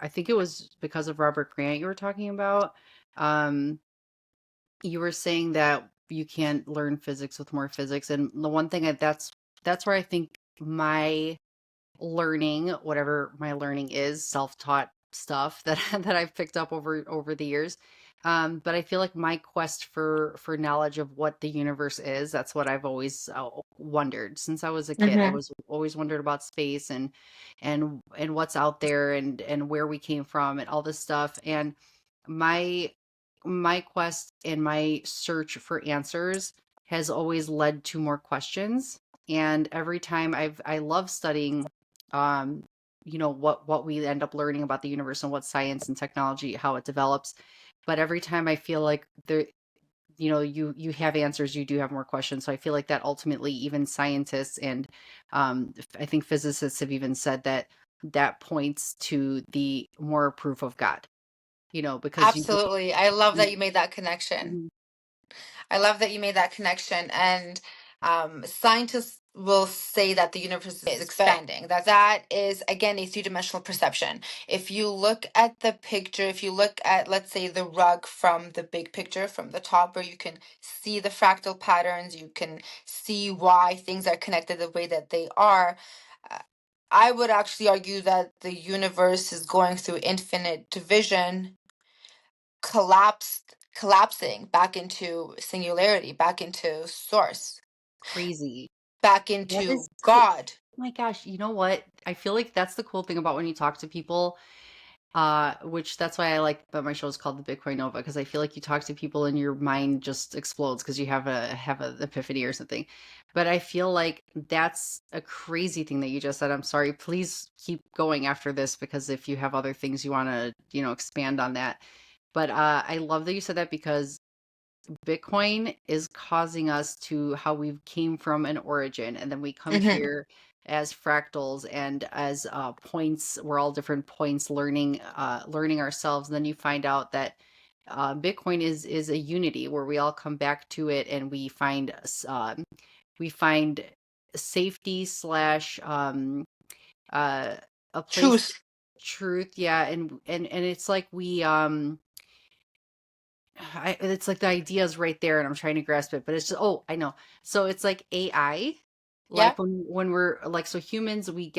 I think it was because of Robert Grant you were talking about. Um, you were saying that you can't learn physics with more physics. And the one thing that's where I think my learning, whatever my learning is, self-taught stuff that that I've picked up over the years. But I feel like my quest for knowledge of what the universe is, that's what I've always wondered since I was a kid. I Mm-hmm. was always wondered about space and what's out there and where we came from and all this stuff. And my my quest and my search for answers has always led to more questions. And every time I love studying um what we end up learning about the universe and what science and technology how it develops. But every time I feel like there you have answers, you do have more questions. So I feel like that ultimately even scientists and I think physicists have even said that that points to the more proof of God, because you really. Absolutely. I love that you made that connection. Mhm. I love that you made that connection. And scientists will say that the universe is But expanding. That is again a three-dimensional perception. If you look at the picture, if you look at, let's say, the rug from the big picture from the top, where you can see the fractal patterns, you can see why things are connected the way that they are. uh, I would actually argue that the universe is going through infinite division, collapsing back into singularity, back into source, Crazy. back That is into so. God. Oh my gosh, you know what? I feel like that's the cool thing about when you talk to people, which that's why I like that my show is called the Bitcoin Nova, because I feel like you talk to people and your mind just explodes because you have an epiphany or something. But I feel like that's a crazy thing that you just said. I'm sorry. Please keep going after this because if you have other things you want to, expand on that. But I love that you said that because Bitcoin is causing us to how we came from an origin, and then we come Hmm. here as fractals and as points. We're all different points learning ourselves. And then you find out that Bitcoin is a unity where we all come back to it, and we find safety slash uh, a place Truth. truth. Yeah, and it's like it's like the idea is right there and I'm trying to grasp it, but it's just, oh, I know. So it's like AI. Yeah. Like when we're like, so humans, we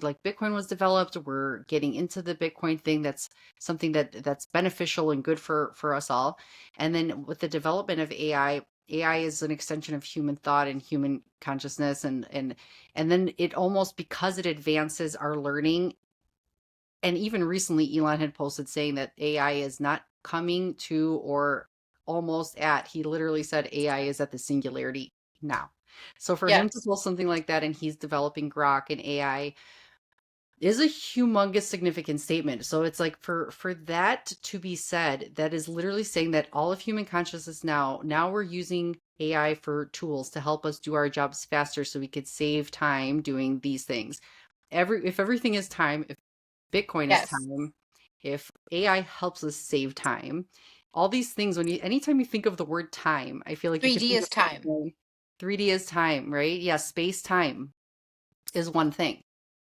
like Bitcoin was developed, we're getting into the Bitcoin thing. That's something that's beneficial and good for us all. And then with the development of AI is an extension of human thought and human consciousness, and then it almost, because it advances our learning. And even recently Elon had posted saying that AI is not coming to, or almost at, he literally said AI is at the singularity now. So for him to Yes. post something like that, and he's developing Grok and AI, is a humongous significant statement. So it's like, for that to be said, that is literally saying that all of human consciousness now we're using AI for tools to help us do our jobs faster so we could save time doing these things. If everything is time, if Bitcoin is Yes. time, if AI helps us save time, all these things, anytime you think of the word time, I feel like you could 3D think is of time. Bitcoin. 3D is time, right? Yeah, space time is one thing.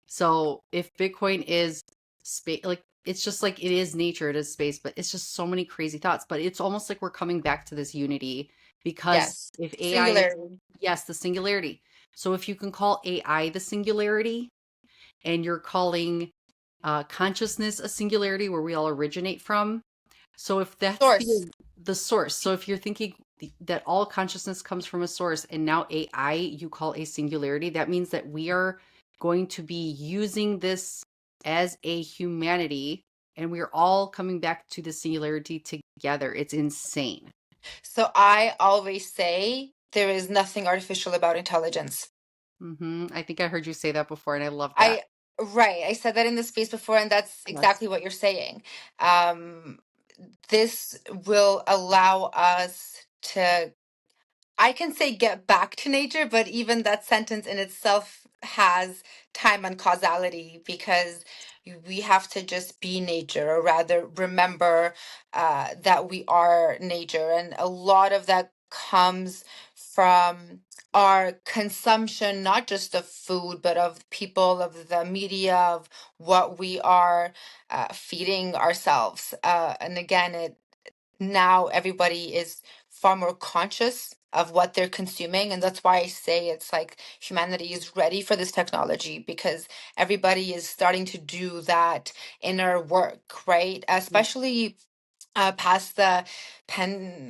So if Bitcoin is space, like, it's just like, it is nature, it is space, but it's just so many crazy thoughts. But it's almost like we're coming back to this unity, because Yes. if AI is, Singularity. yes, the singularity. So if you can call AI the singularity, and you're calling consciousness a singularity where we all originate from. So if that's Source. the source, so if you're thinking that all consciousness comes from a source, and now AI you call a singularity, that means that we are going to be using this as a humanity, and we're all coming back to the singularity together. It's insane. So I always say there is nothing artificial about intelligence. I think I heard you say that before, and I love that. I Right. I said that in the space before, and that's Yes. exactly what you're saying. Um, this will allow us to, I can say, get back to nature, but even that sentence in itself has time and causality, because we have to just be nature, or rather remember that we are nature. And a lot of that comes from our consumption, not just of food, but of people, of the media, of what we are feeding ourselves. And again, it now everybody is far more conscious of what they're consuming, and that's why I say it's like humanity is ready for this technology, because everybody is starting to do that inner work, right? Yeah. Especially past the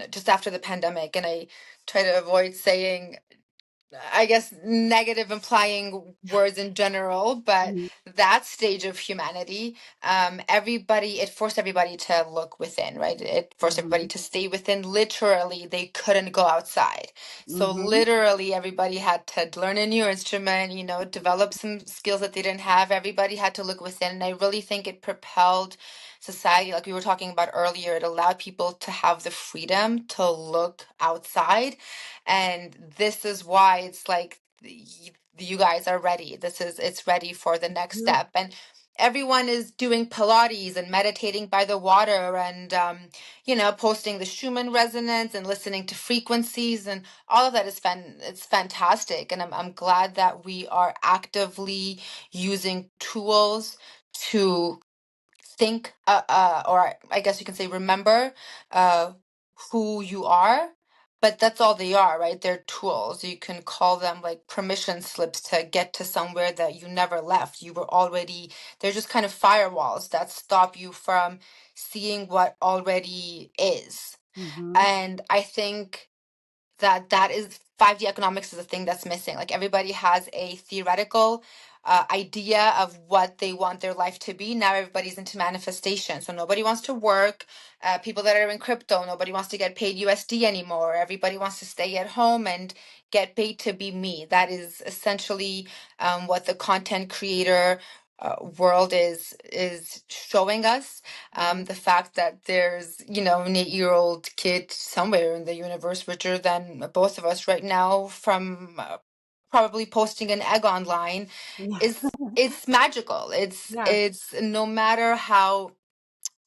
just after the pandemic. And I try to avoid saying, I guess, negative implying words in general, but Mhm. that stage of humanity, it forced everybody to look within, right? It forced everybody Mhm. to stay within. Literally, they couldn't go outside. So Mhm. literally, everybody had to learn a new instrument, develop some skills that they didn't have. Everybody had to look within. And I really think it propelled society, like we were talking about earlier. It allowed people to have the freedom to look outside, and this is why it's like you guys are ready. It's ready for the next Mhm. step. And everyone is doing Pilates and meditating by the water, and posting the Schumann resonance and listening to frequencies, and all of that is it's fantastic. And I'm glad that we are actively using tools to think, or I guess you can say remember uh, who you are. But that's all they are, right? They're tools. You can call them like permission slips to get to somewhere that you never left. You were already, they're just kind of firewalls that stop you from seeing what already is. Mhm. And I think that is 5D economics is a thing that's missing. Like everybody has a theoretical idea of what they want their life to be. Now everybody's into manifestation. So nobody wants to work. People that are in crypto, nobody wants to get paid USD anymore. Everybody wants to stay at home and get paid to be me. That is essentially what the content creator world is showing us. Mhm. The fact that there's, an 8-year-old kid somewhere in the universe richer than both of us right now from probably posting an egg online Yeah. is it's magical. Yeah. It's no matter how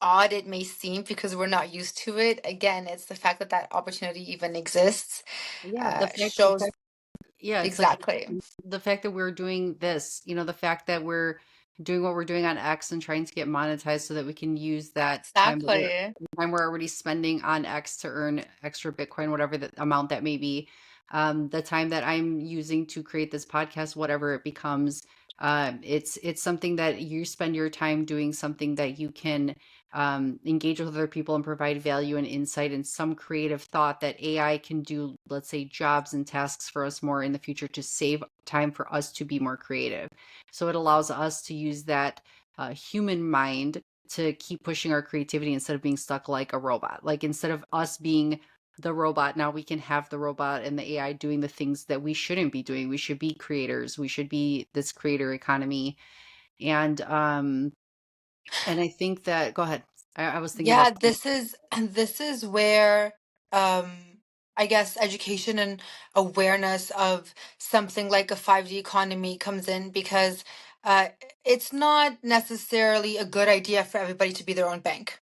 odd it may seem, because we're not used to it. Again, it's the fact that that opportunity even exists Yeah. The shows fact, yeah, it's like exactly. the fact that we're doing this, the fact that we're doing what we're doing on X and trying to get monetized so that we can use that Exactly. time we're already spending on X to earn extra Bitcoin, whatever the amount that may be. the time that I'm using to create this podcast, whatever it becomes. It's something that you spend your time doing something that you can engage with other people and provide value and insight and some creative thought that AI can do, let's say, jobs and tasks for us more in the future to save time for us to be more creative. So it allows us to use that human mind to keep pushing our creativity instead of being stuck like a robot. Like instead of us being the robot, now we can have the robot and the AI doing the things that we shouldn't be doing. We should be creators. We should be this creator economy. And I think that go ahead. I was thinking about Yeah, this is where um I guess education and awareness of something like a 5D economy comes in, because uh it's not necessarily a good idea for everybody to be their own bank.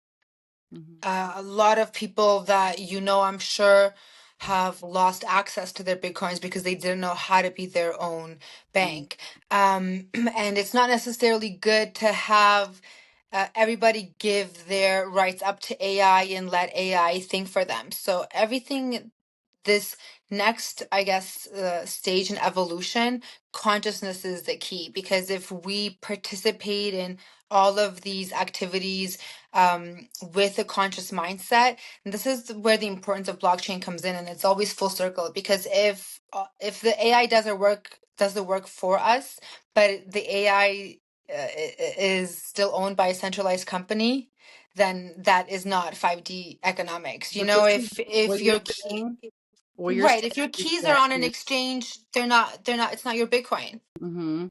Mhm, A lot of people that I'm sure, have lost access to their bitcoins because they didn't know how to be their own mhm, bank. And it's not necessarily good to have everybody give their rights up to AI and let AI think for them. So everything, this next, I guess, stage in evolution, consciousness is the key. Because if we participate in all of these activities with a conscious mindset, and this is where the importance of blockchain comes in, and it's always full circle. Because if the AI does the work for us, but the AI is still owned by a centralized company, then that is not 5D economics. but this is If what you're your saying. What you're right, saying if your is keys are that on an exchange, they're not it's not your Bitcoin, mhm.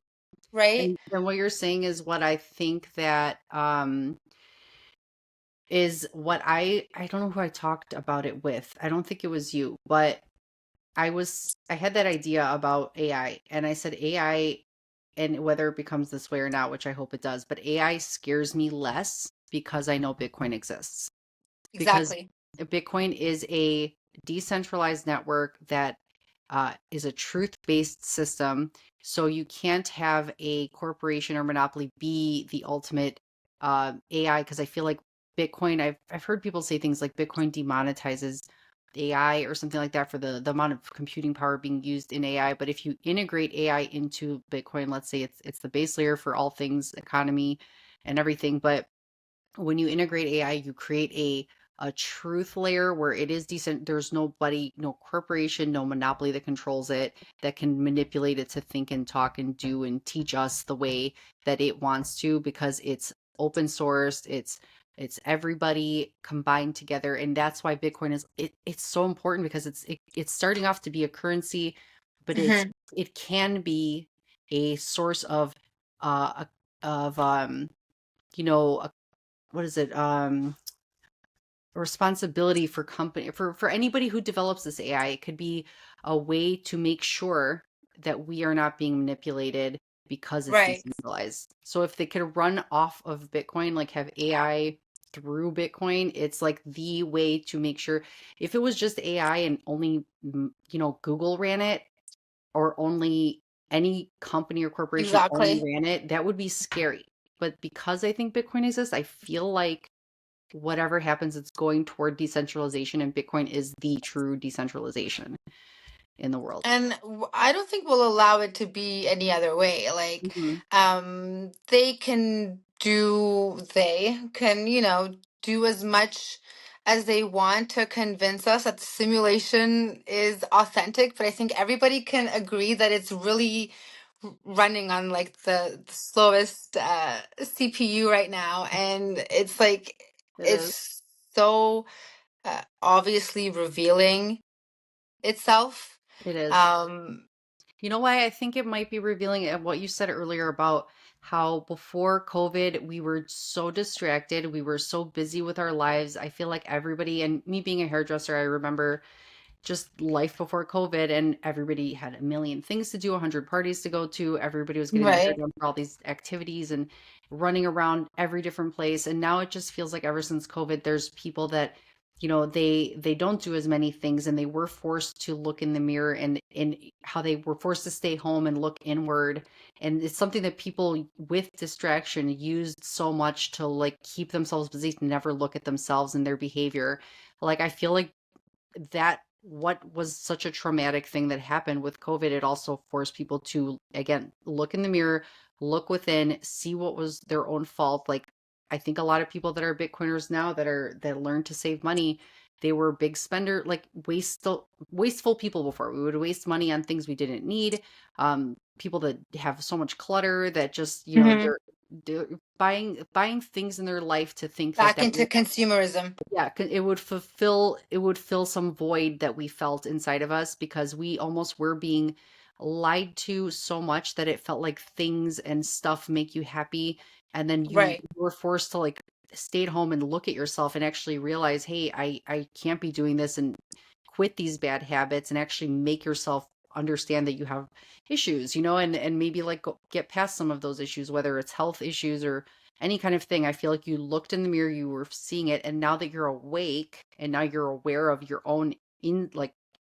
right? And what you're saying is what I think that is what I don't know who I talked about it with. I don't think it was you, but I had that idea about AI and I said AI, and whether it becomes this way or not, which I hope it does, but AI scares me less because I know Bitcoin exists. Because Exactly. Bitcoin is a decentralized network that is a truth-based system. So you can't have a corporation or monopoly be the ultimate AI, because I feel like Bitcoin, I've heard people say things like Bitcoin demonetizes AI or something like that for the amount of computing power being used in AI. But if you integrate AI into Bitcoin, let's say it's the base layer for all things economy and everything, but when you integrate AI, you create a truth layer where it is decent. There's nobody, no corporation, no monopoly that controls it, that can manipulate it to think and talk and do and teach us the way that it wants to, because it's open sourced. It's everybody combined together, and that's why Bitcoin it's so important, because it's starting off to be a currency, but Hmm. it can be a source of uh of you know what is it? A responsibility for company for anybody who develops this AI. It could be a way to make sure that we are not being manipulated because it's Right. decentralized. So if they could run off of Bitcoin, like have AI through Bitcoin, it's like the way to make sure. If it was just AI and only Google ran it, or only any company or corporation only Exactly. ran it, that would be scary. But because I think Bitcoin exists, I feel like whatever happens, it's going toward decentralization, and Bitcoin is the true decentralization in the world. And I don't think we'll allow it to be any other way. Like, Mhm. they can, do as much as they want to convince us that the simulation is authentic. But I think everybody can agree that it's really running on like the slowest CPU right now. And it's like, It is. it's so obviously revealing itself. It is. Um, You know why I think it might be revealing at what you said earlier about how before COVID, we were so distracted. We were so busy with our lives. I feel like everybody, and me being a hairdresser, I remember just life before COVID, and everybody had a million things to do, 100 parties to go to. Everybody was getting their hair right. done for all these activities and running around every different place. And now it just feels like ever since COVID, there's people that, they don't do as many things, and they were forced to look in the mirror, and how they were forced to stay home and look inward. And it's something that people with distraction used so much to like keep themselves busy, to never look at themselves and their behavior. Like I feel like that what was such a traumatic thing that happened with COVID, it also forced people to, again, look in the mirror, look within, see what was their own fault. Like, I think a lot of people that are Bitcoiners now that learned to save money, they were big spender, like wasteful people before. We would waste money on things we didn't need. People that have so much clutter that just, Hmm. they're buying things in their life to think that Back that into will, consumerism. yeah, it would fill some void that we felt inside of us because we almost were being lied to so much that it felt like things and stuff make you happy. And then you Right. were forced to like stay at home and look at yourself and actually realize, hey, I can't be doing this, and quit these bad habits and actually make yourself understand that you have issues, and maybe like get past some of those issues, whether it's health issues or any kind of thing. I feel like you looked in the mirror, you were seeing it, and now that you're awake and now you're aware of your own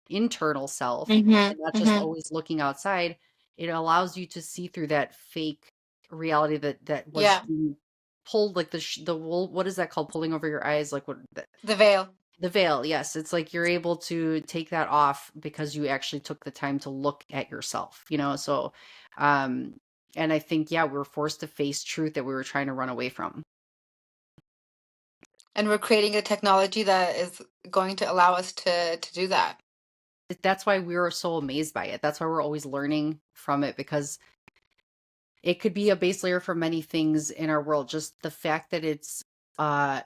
internal self Hmm. and not just Hmm. always looking outside, it allows you to see through that fake reality that was Yeah. being pulled, like the wool, what is that called, pulling over your eyes, like what The veil. the veil. Yes, it's like you're able to take that off because you actually took the time to look at yourself, so um and I think, yeah, we were forced to face truth that we were trying to run away from. And we're creating a technology that is going to allow us to do that. That's why we were so amazed by it. That's why we're always learning from it, because it could be a base layer for many things in our world. Just the fact that it's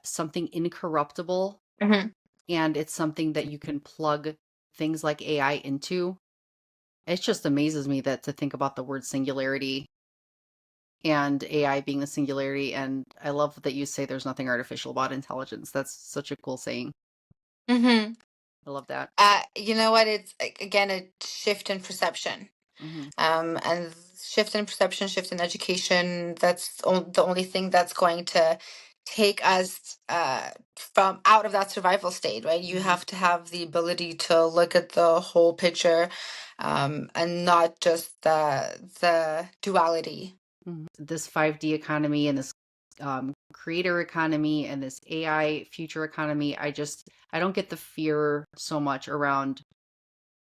something incorruptible, Hmm. and it's something that you can plug things like AI into. It just amazes me that to think about the word singularity and AI being the singularity. And I love that you say there's nothing artificial about intelligence. That's such a cool saying. Hmm. I love that. You know what? It's again a shift in perception. Hmm. And shift in perception, shift in education. That's the only thing that's going to take us from out of that survival state, right? You Hmm. have to have the ability to look at the whole picture, and not just the duality. This 5D economy and this creator economy and this AI future economy, I don't get the fear so much around.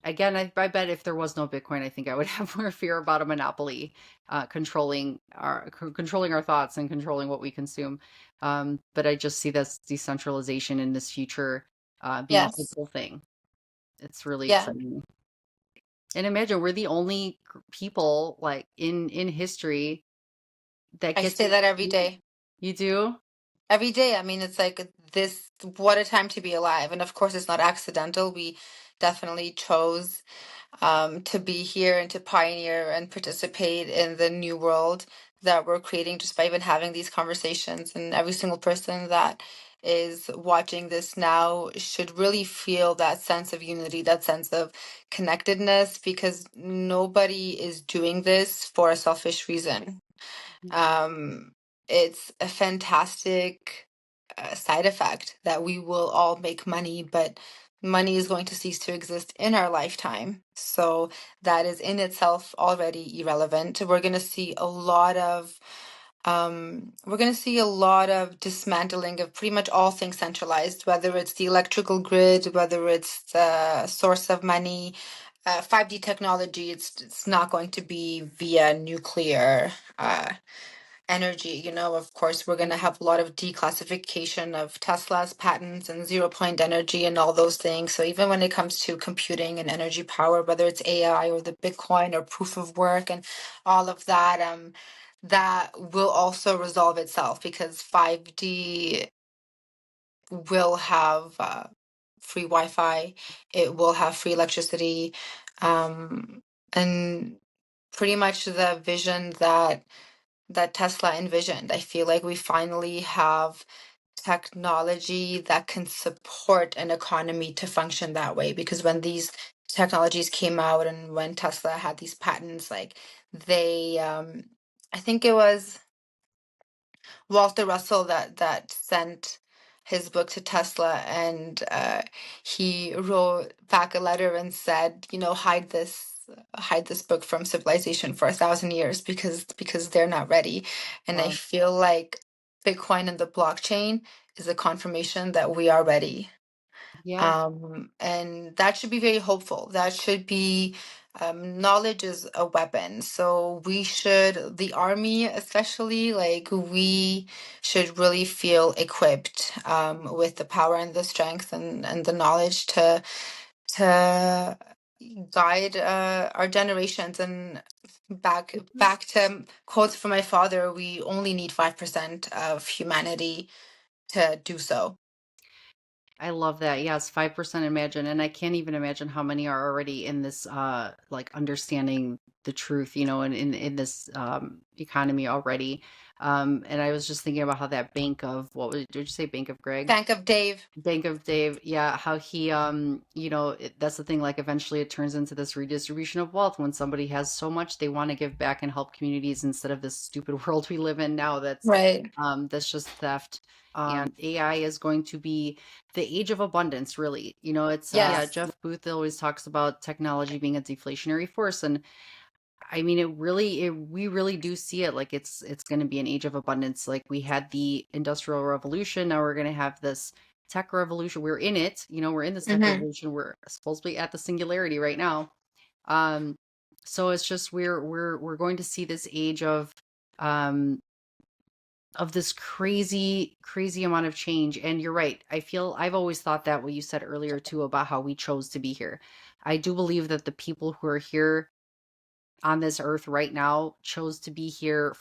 Again, I bet if there was no Bitcoin, I think I would have more fear about a monopoly controlling our thoughts and controlling what we consume. But I just see this decentralization in this future being a Yes. hopeful thing. It's really Yeah. exciting. And imagine we're the only people like in history that I get say to that every experience. day. You do? Every day. I mean, it's like this, what a time to be alive. And of course, it's not accidental. We definitely chose to be here and to pioneer and participate in the new world that we're creating just by even having these conversations. And every single person that is watching this now should really feel that sense of unity, that sense of connectedness, because nobody is doing this for a selfish reason. Um, it's a fantastic side effect that we will all make money, but money is going to cease to exist in our lifetime. So that is in itself already irrelevant. We're going to see a lot of dismantling of pretty much all things centralized, whether it's the electrical grid, whether it's the source of money, 5D technology. It's not going to be via nuclear energy. Of course, we're going to have a lot of declassification of Tesla's patents and zero point energy and all those things. So even when it comes to computing and energy power, whether it's AI or the Bitcoin or proof of work and all of that, that will also resolve itself because 5D will have free Wi-Fi, it will have free electricity, and pretty much the vision that Tesla envisioned. I feel like we finally have technology that can support an economy to function that way. Because when these technologies came out and when Tesla had these patents, like I think it was Walter Russell that sent his book to Tesla, and he wrote back a letter and said, hide this book from civilization for 1,000 years because they're not ready. And I Wow. feel like Bitcoin and the blockchain is a confirmation that we are ready. Yeah. And that should be very hopeful. That should be, knowledge is a weapon. So we should, the army especially, like we should really feel equipped with the power and the strength and the knowledge to guide our generations. And back to quotes from my father, we only need 5% of humanity to do so. I love that. Yes, 5% imagine. And I can't even imagine how many are already in this like understanding the truth, and in this economy already. And I was just thinking about how that bank of did you say Bank of Greg? Bank of Dave. Bank of Dave, yeah, how he that's the thing, like eventually it turns into this redistribution of wealth when somebody has so much they want to give back and help communities instead of this stupid world we live in now Right. that's just theft. And AI is going to be the age of abundance, really. It's yeah, Yes. Jeff Booth always talks about technology being a deflationary force, and I mean, we really do see it like it's going to be an age of abundance. Like we had the Industrial Revolution, now we're going to have this tech revolution. We're in it, we're in this tech Mm-hmm. revolution. We're supposedly at the singularity right now. Um, so it's just we're going to see this age um of this crazy amount of change. And you're right. I've always thought that what you said earlier too about how we chose to be here. I do believe that the people who are here on this earth right now chose to be here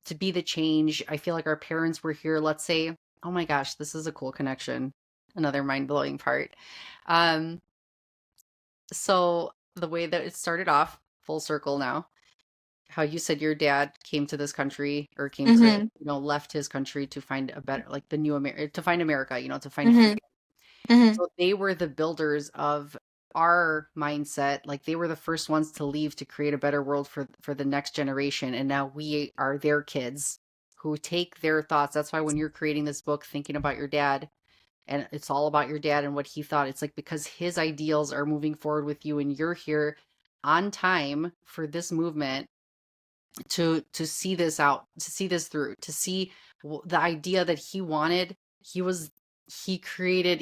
to be the change. I feel like our parents were here, let's say, oh my gosh, this is a cool connection. Another mind-blowing part. Um, so the way that it started off, full circle now, how you said your dad came to this country or came to, Mm-hmm. left his country to find a better, like the new America, to find America, to find Mm-hmm. freedom. Mm-hmm. So they were the builders of our mindset. Like they were the first ones to leave to create a better world for the next generation. And now we are their kids who take their thoughts. That's why when you're creating this book, thinking about your dad, and it's all about your dad and what he thought, it's like because his ideals are moving forward with you and you're here on time for this movement to see this out, to see this through, to see the idea that he wanted. He was he created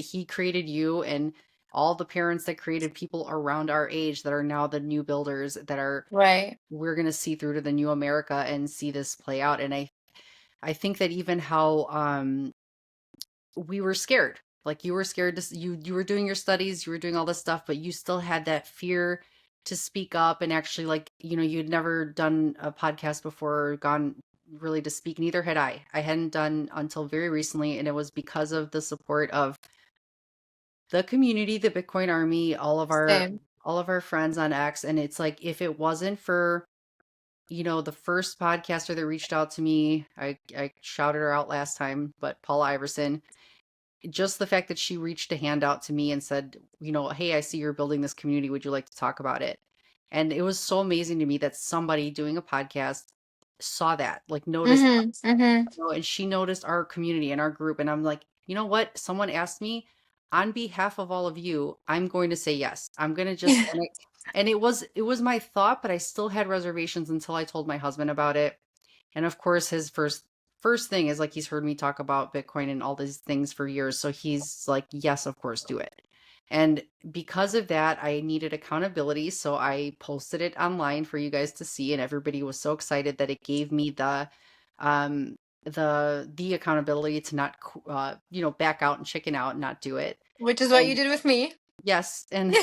you and all the parents that created people around our age that are now the new builders that are Right. we're going to see through to the new America and see this play out. And I think that even how we were scared. Like you were scared you were doing your studies, you were doing all this stuff, but you still had that fear to speak up and actually like, you'd never done a podcast before or gone really to speak. Neither had I. I hadn't done until very recently, and it was because of the support of the community, the Bitcoin army, Same. all of our friends on X. And it's like if it wasn't for the first podcaster that reached out to me, I shouted her out last time, but Paula Iverson, just the fact that she reached a hand out to me and said, hey, I see you're building this community. Would you like to talk about it? And it was so amazing to me that somebody doing a podcast saw that, like noticed, Mm-hmm. Mm-hmm. and she noticed our community and our group. And I'm like, you know what? Someone asked me on behalf of all of you, I'm going to say yes. I'm going to just, and it was my thought, but I still had reservations until I told my husband about it. And of course, his first thing is like he's heard me talk about Bitcoin and all these things for years. So he's like, yes, of course, do it. And because of that, I needed accountability. So I posted it online for you guys to see. And everybody was so excited that it gave me um the accountability to not back out and chicken out and not do it. Which is what you And did with me. yes, and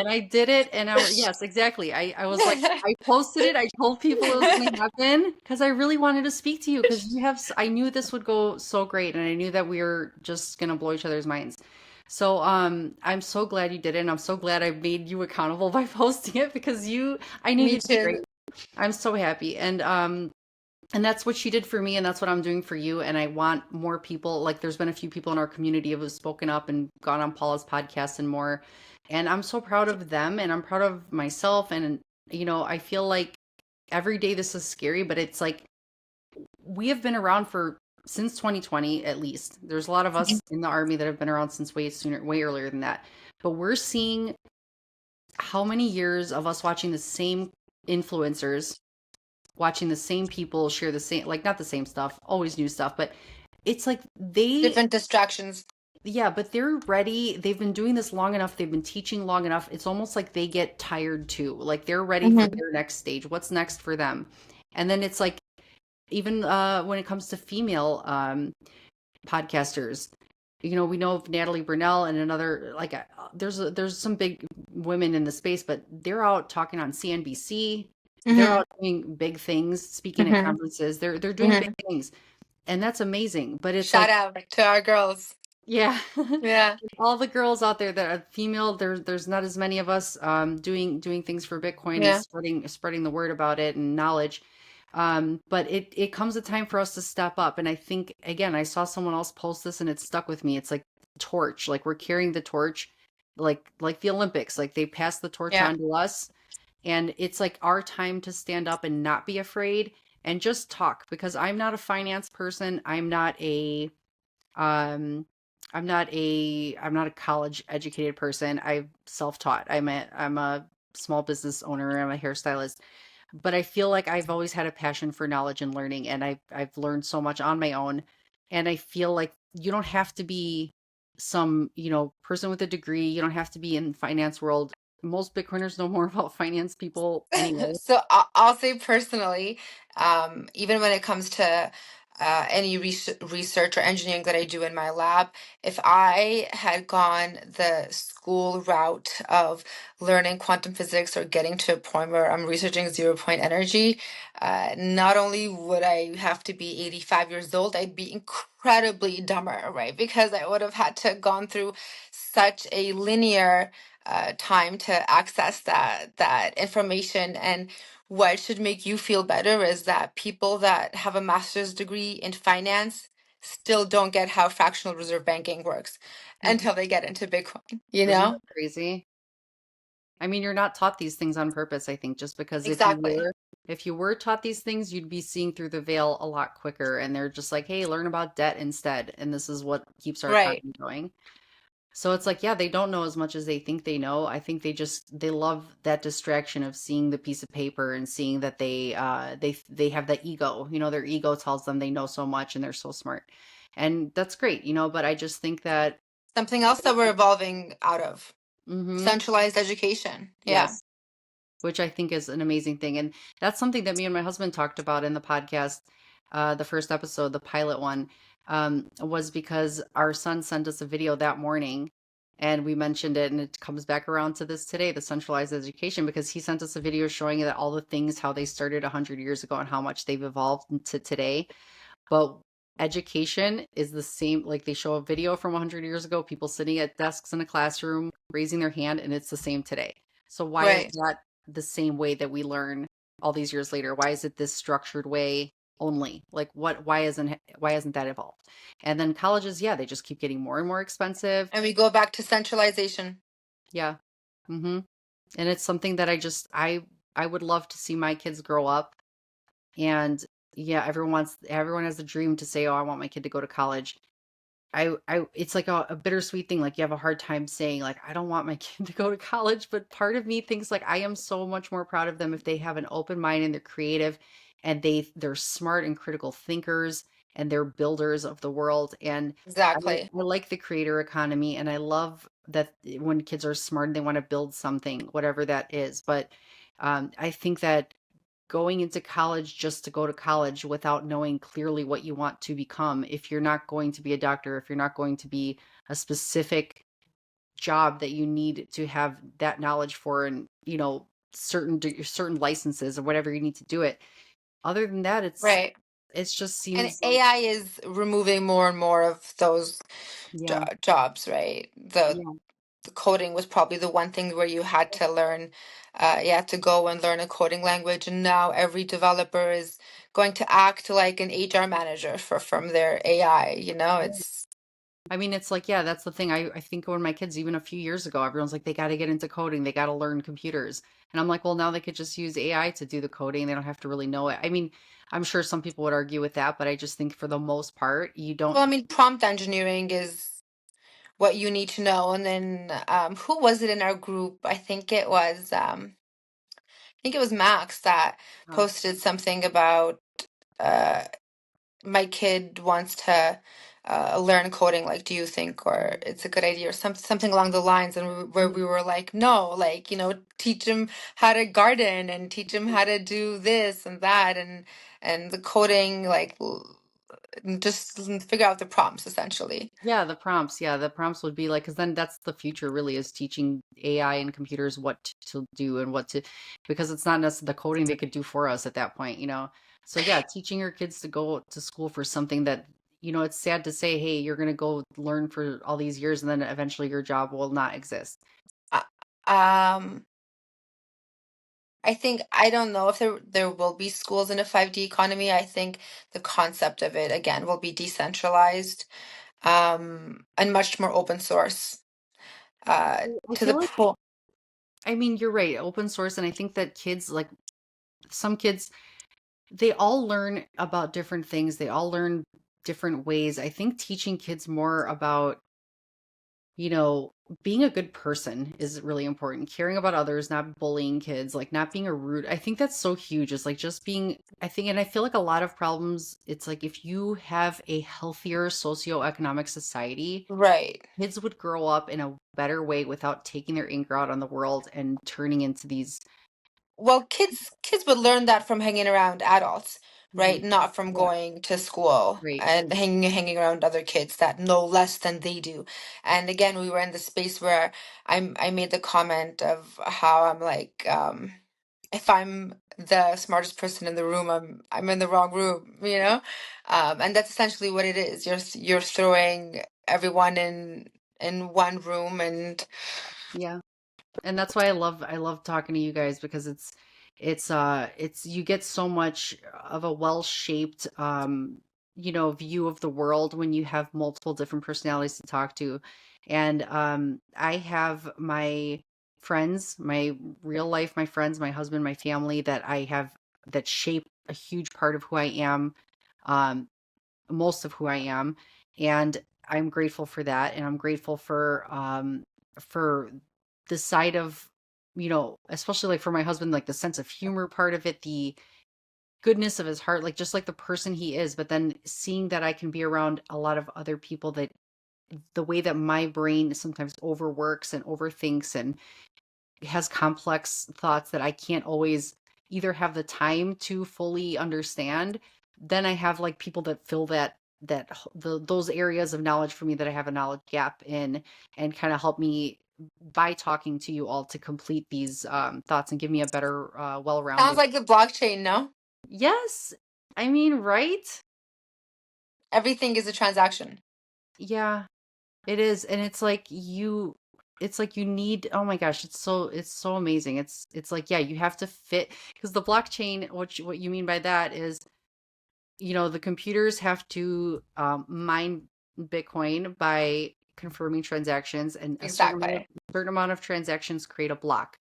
I did it, and yes, exactly. I was like, I posted it. I told people it was going to happen because I really wanted to speak to you because I knew this would go so great, and I knew that we were just going to blow each other's minds. So, I'm so glad you did it, and I'm so glad I made you accountable by posting it because I knew Me you'd be too. great. I'm so happy, and that's what she did for me, and that's what I'm doing for you. And I want more people. Like, there's been a few people in our community who have spoken up and gone on Paula's podcast and more. And I'm so proud of them, and I'm proud of myself. And I feel like every day this is scary, but it's like we have been around for since 2020 at least. There's a lot of us in the army that have been around since way sooner, way earlier than that. But we're seeing how many years of us watching the same influencers, watching the same people share the same, like not the same stuff, always new stuff, but it's like Different distractions. Yeah, but they're ready. They've been doing this long enough. They've been teaching long enough. It's almost like they get tired too. Like they're ready for Hmm. their next stage. What's next for them? And then it's like even when it comes to female podcasters, we know of Natalie Brunell and another like there's some big women in the space, but they're out talking on CNBC. They're Hmm. out doing big things, speaking at Hmm. conferences. They're doing big Hmm. things, and that's amazing. But it's Shout like, out to our girls. yeah, Yeah. all the girls out there that are female, there's not as many of us doing things for Bitcoin and Yeah. spreading the word about it and knowledge. But it comes a time for us to step up. And I think again, I saw someone else post this and it stuck with me. It's like torch, like we're carrying the torch, like the Olympics, like they pass the torch Yeah. on to us. And it's like our time to stand up and not be afraid and just talk because I'm not a finance person. Um, I'm not a college educated person. I'm self-taught. I'm a small business owner. I'm a hairstylist. But I feel like I've always had a passion for knowledge and learning, and I've learned so much on my own. And I feel like you don't have to be some, person with a degree. You don't have to be in the finance world. Most Bitcoiners know more about finance people anyway. So I'll say personally, even when it comes to any research or engineering that I do in my lab, if I had gone the school route of learning quantum physics or getting to a point where I'm researching zero point energy, not only would I have to be 85 years old, I'd be incredibly dumber, right? Because I would have had to gone through such a linear time to access that information. And what should make you feel better is that people that have a master's degree in finance still don't get how fractional reserve banking works Mhm. until they get into Bitcoin, you Isn't know? that crazy? I mean, you're not taught these things on purpose, I think, just because Exactly. if you were taught these things, you'd be seeing through the veil a lot quicker. And they're just like, hey, learn about debt instead. And this is what keeps our Right. economy going. So it's like, yeah, they don't know as much as they think they know. I think they love that distraction of seeing the piece of paper and seeing that they have that ego. Their ego tells them they know so much and they're so smart. And that's great, but I just think that Something else that we're evolving out of. hmm Centralized education. Yeah. yes, which I think is an amazing thing. And that's something that me and my husband talked about in the podcast, the first episode, the pilot one, was because our son sent us a video that morning and we mentioned it and it comes back around to this today, the centralized education, because he sent us a video showing that all the things, how they started 100 years ago and how much they've evolved to today. But education is the same, like they show a video from 100 years ago, people sitting at desks in a classroom, raising their hand, and it's the same today. So why is Right. that the same way that we learn all these years later? Why is it this structured way only? Like why hasn't that evolved? And then colleges, yeah, they just keep getting more and more expensive. And we go back to centralization. Yeah. hmm And it's something that I would love to see my kids grow up and yeah, everyone has a dream to say, "Oh, I want my kid to go to college." It's like a bittersweet thing. Like you have a hard time saying, like, I don't want my kid to go to college, but part of me thinks like I am so much more proud of them if they have an open mind and they're creative and they're smart and critical thinkers and they're builders of the world. And Exactly. I like the creator economy and I love that when kids are smart and they want to build something, whatever that is. But I think that going into college just to go to college without knowing clearly what you want to become, if you're not going to be a doctor, if you're not going to be a specific job that you need to have that knowledge for and, certain licenses or whatever you need to do it. Other than that, Right. it just And seems like AI is removing more and more of those yeah. jobs, right? Yeah. The coding was probably the one thing where you had to learn, you had to go and learn a coding language, and now every developer is going to act like an HR manager from their AI, you know? It's I mean, it's like, yeah, that's the thing. I think when my kids, even a few years ago, everyone's like, they got to get into coding, they got to learn computers. And I'm like, well, now they could just use AI to do the coding. They don't have to really know it. I mean, I'm sure some people would argue with that, but I just think for the most part, you don't. well, I mean, prompt engineering is what you need to know. And then who was it in our group? I think it was Max that Oh, posted something about uh my kid wants to learn coding, like, do you think, or it's a good idea, or something along the lines, and where we were like, no, like, teach them how to garden and teach them how to do this and that, and the coding, like, just figure out the prompts essentially. Yeah, the prompts. Yeah, the prompts would be like, because then that's the future really is teaching AI and computers what to do and what to, because it's not necessarily the coding they could do for us at that point, you know? So yeah, teaching your kids to go to school for something that, it's sad to say, hey, you're going to go learn for all these years and then eventually your job will not exist. Uh, um, I think I don't know if there will be schools in a 5D economy. I think the concept of it again will be decentralized, and much more open source. I To the feel like, point. I mean, you're right, open source. And I think that kids, like some kids, they all learn about different things. They all learn different ways. I think teaching kids more about you know, being a good person is really important. Caring about others, not bullying kids, like not being a rude. I think that's so huge. It's like just being, I think, and I feel like a lot of problems, it's like if you have a healthier socioeconomic society, Right. kids would grow up in a better way without taking their anger out on the world and turning into these. Well, kids would learn that from hanging around adults, Mhm. right? Not from Yeah, going to school great. and hanging around other kids that know less than they do. And again, we were in the space where I made the comment of how I'm like, if I'm the smartest person in the room, I'm in the wrong room, you know? And that's essentially what it is. You're throwing everyone in one room, and Yeah. And that's why I love talking to you guys because it's you get so much of a well-shaped view of the world when you have multiple different personalities to talk to. And I have my friends, my real life, my friends, my husband, my family that I have that shape a huge part of who I am. Um, most of who I am, and I'm grateful for that, and I'm grateful for the side of, especially like for my husband, like the sense of humor part of it, the goodness of his heart, like just like the person he is, but then seeing that I can be around a lot of other people that the way that my brain sometimes overworks and overthinks and has complex thoughts that I can't always either have the time to fully understand, then I have like people that fill those areas of knowledge for me that I have a knowledge gap in and kind of help me by talking to you all to complete these thoughts and give me a better sounds well-rounded. like the blockchain, no? Yes. I mean, right? Everything is a transaction. Yeah, it is. And it's like you need, oh my gosh, it's so amazing. It's like, yeah, you have to fit because the blockchain, what you mean by that is, the computers have to mine Bitcoin by confirming transactions, and a Exactly. certain amount of transactions create a block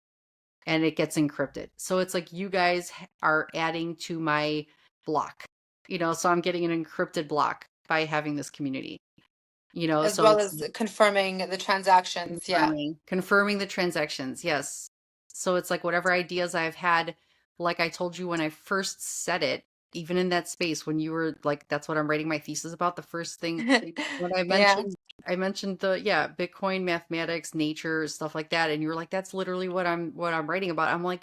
and it gets encrypted. So it's like you guys are adding to my block, so I'm getting an encrypted block by having this community, As so well it's as confirming the transactions. Yeah. confirming the transactions, yes. So it's like whatever ideas I've had, like I told you when I first said it, even in that space when you were like, that's what I'm writing my thesis about. The first thing when Yeah. I mentioned Bitcoin, mathematics, nature, stuff like that, and you were like, that's literally what I'm writing about. I'm like,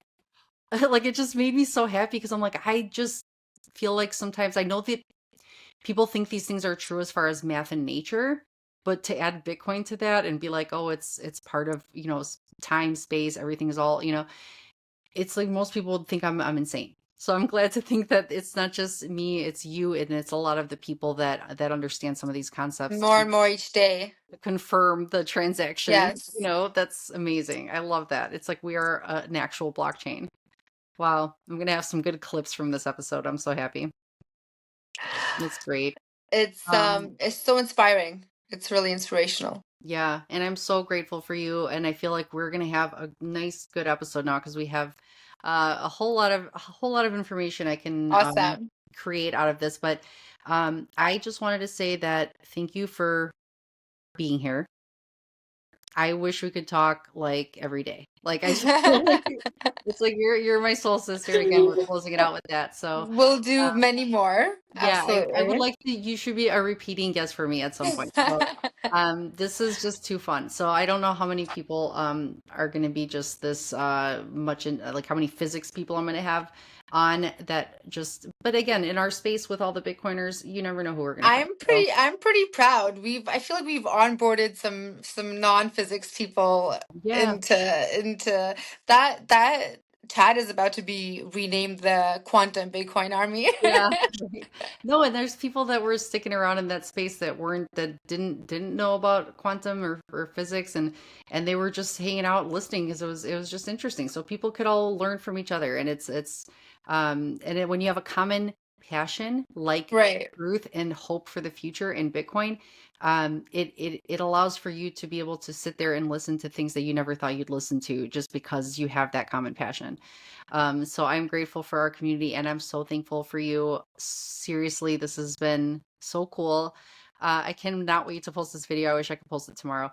like it just made me so happy because I'm like, I just feel like sometimes I know that people think these things are true as far as math and nature, but to add Bitcoin to that and be like, oh, it's part of, time, space, everything is all, it's like most people would think I'm insane. So I'm glad to think that it's not just me, it's you, and it's a lot of the people that understand some of these concepts More to and more each day. confirm the transaction. Yes. That's amazing. I love that. It's like we are an actual blockchain. Wow, I'm gonna have some good clips from this episode. I'm so happy. It's great. It's so inspiring. It's really inspirational. Yeah, and I'm so grateful for you, and I feel like we're gonna have a nice, good episode now because we have a whole lot of information I can Awesome. create out of this. But I just wanted to say that thank you for being here. I wish we could talk like every day. Like I just feel like it's like you're my soul sister again. We're closing it out with that. So We'll do many more. yeah, I would Absolutely. like to, you should be a repeating guest for me at some point. So this is just too fun. So I don't know how many people are going to be just this much in like how many physics people I'm going to have on that just, but again, in our space with all the Bitcoiners, you never know who we're going to find. So I'm pretty proud. I feel like we've onboarded some non-physics people yeah. into that Chad is about to be renamed the Quantum Bitcoin Army. Yeah. Right. No, and there's people that were sticking around in that space that weren't that didn't know about quantum or physics and they were just hanging out listening because it was just interesting. So people could all learn from each other and it's and when you have a common passion like Right. truth and hope for the future in Bitcoin, it allows for you to be able to sit there and listen to things that you never thought you'd listen to just because you have that common passion. So I'm grateful for our community and I'm so thankful for you. Seriously, this has been so cool. I cannot wait to post this video. I wish I could post it tomorrow.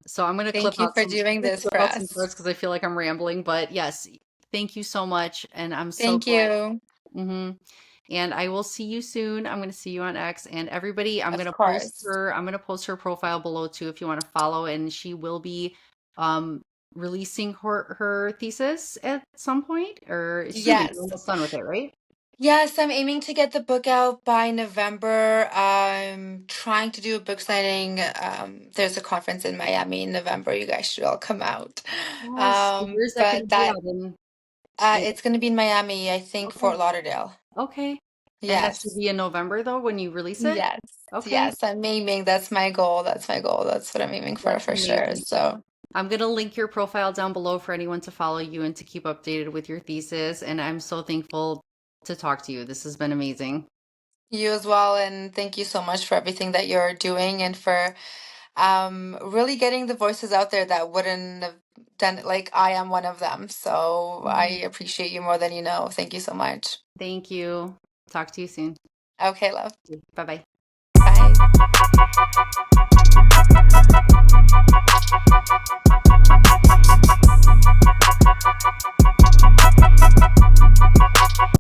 So I'm gonna Thank you for doing clip this for out some us. parts because I feel like I'm rambling. But yes, thank you so much, and I'm so Thank glad. you. Hmm. And I will see you soon. I'm gonna see you on X. And everybody, Of course. I'm gonna post her profile below too if you want to follow. And she will be um releasing her thesis at some point or soon. You're Yes. almost done with it, right? Yes, I'm aiming to get the book out by November. I'm trying to do a book signing. There's a conference in Miami in November. You guys should all come out. Yes. Where's that gonna But be that at? In it's going to be in Miami, I think okay. Fort Lauderdale. Okay. And that should Yes. be in November though when you release it? Yes. Okay. Yes, I'm aiming. That's my goal. That's my goal. That's what I'm aiming That's for sure. amazing. So, I'm going to link your profile down below for anyone to follow you and to keep updated with your thesis. And I'm so thankful to talk to you. This has been amazing. you as well, and thank you so much for everything that you're doing and for really getting the voices out there that wouldn't have done it. Like I am one of them. So I Mhm. appreciate you more than you know. Thank you so much. Thank you. Talk to you soon. Okay, love. Bye bye. Bye.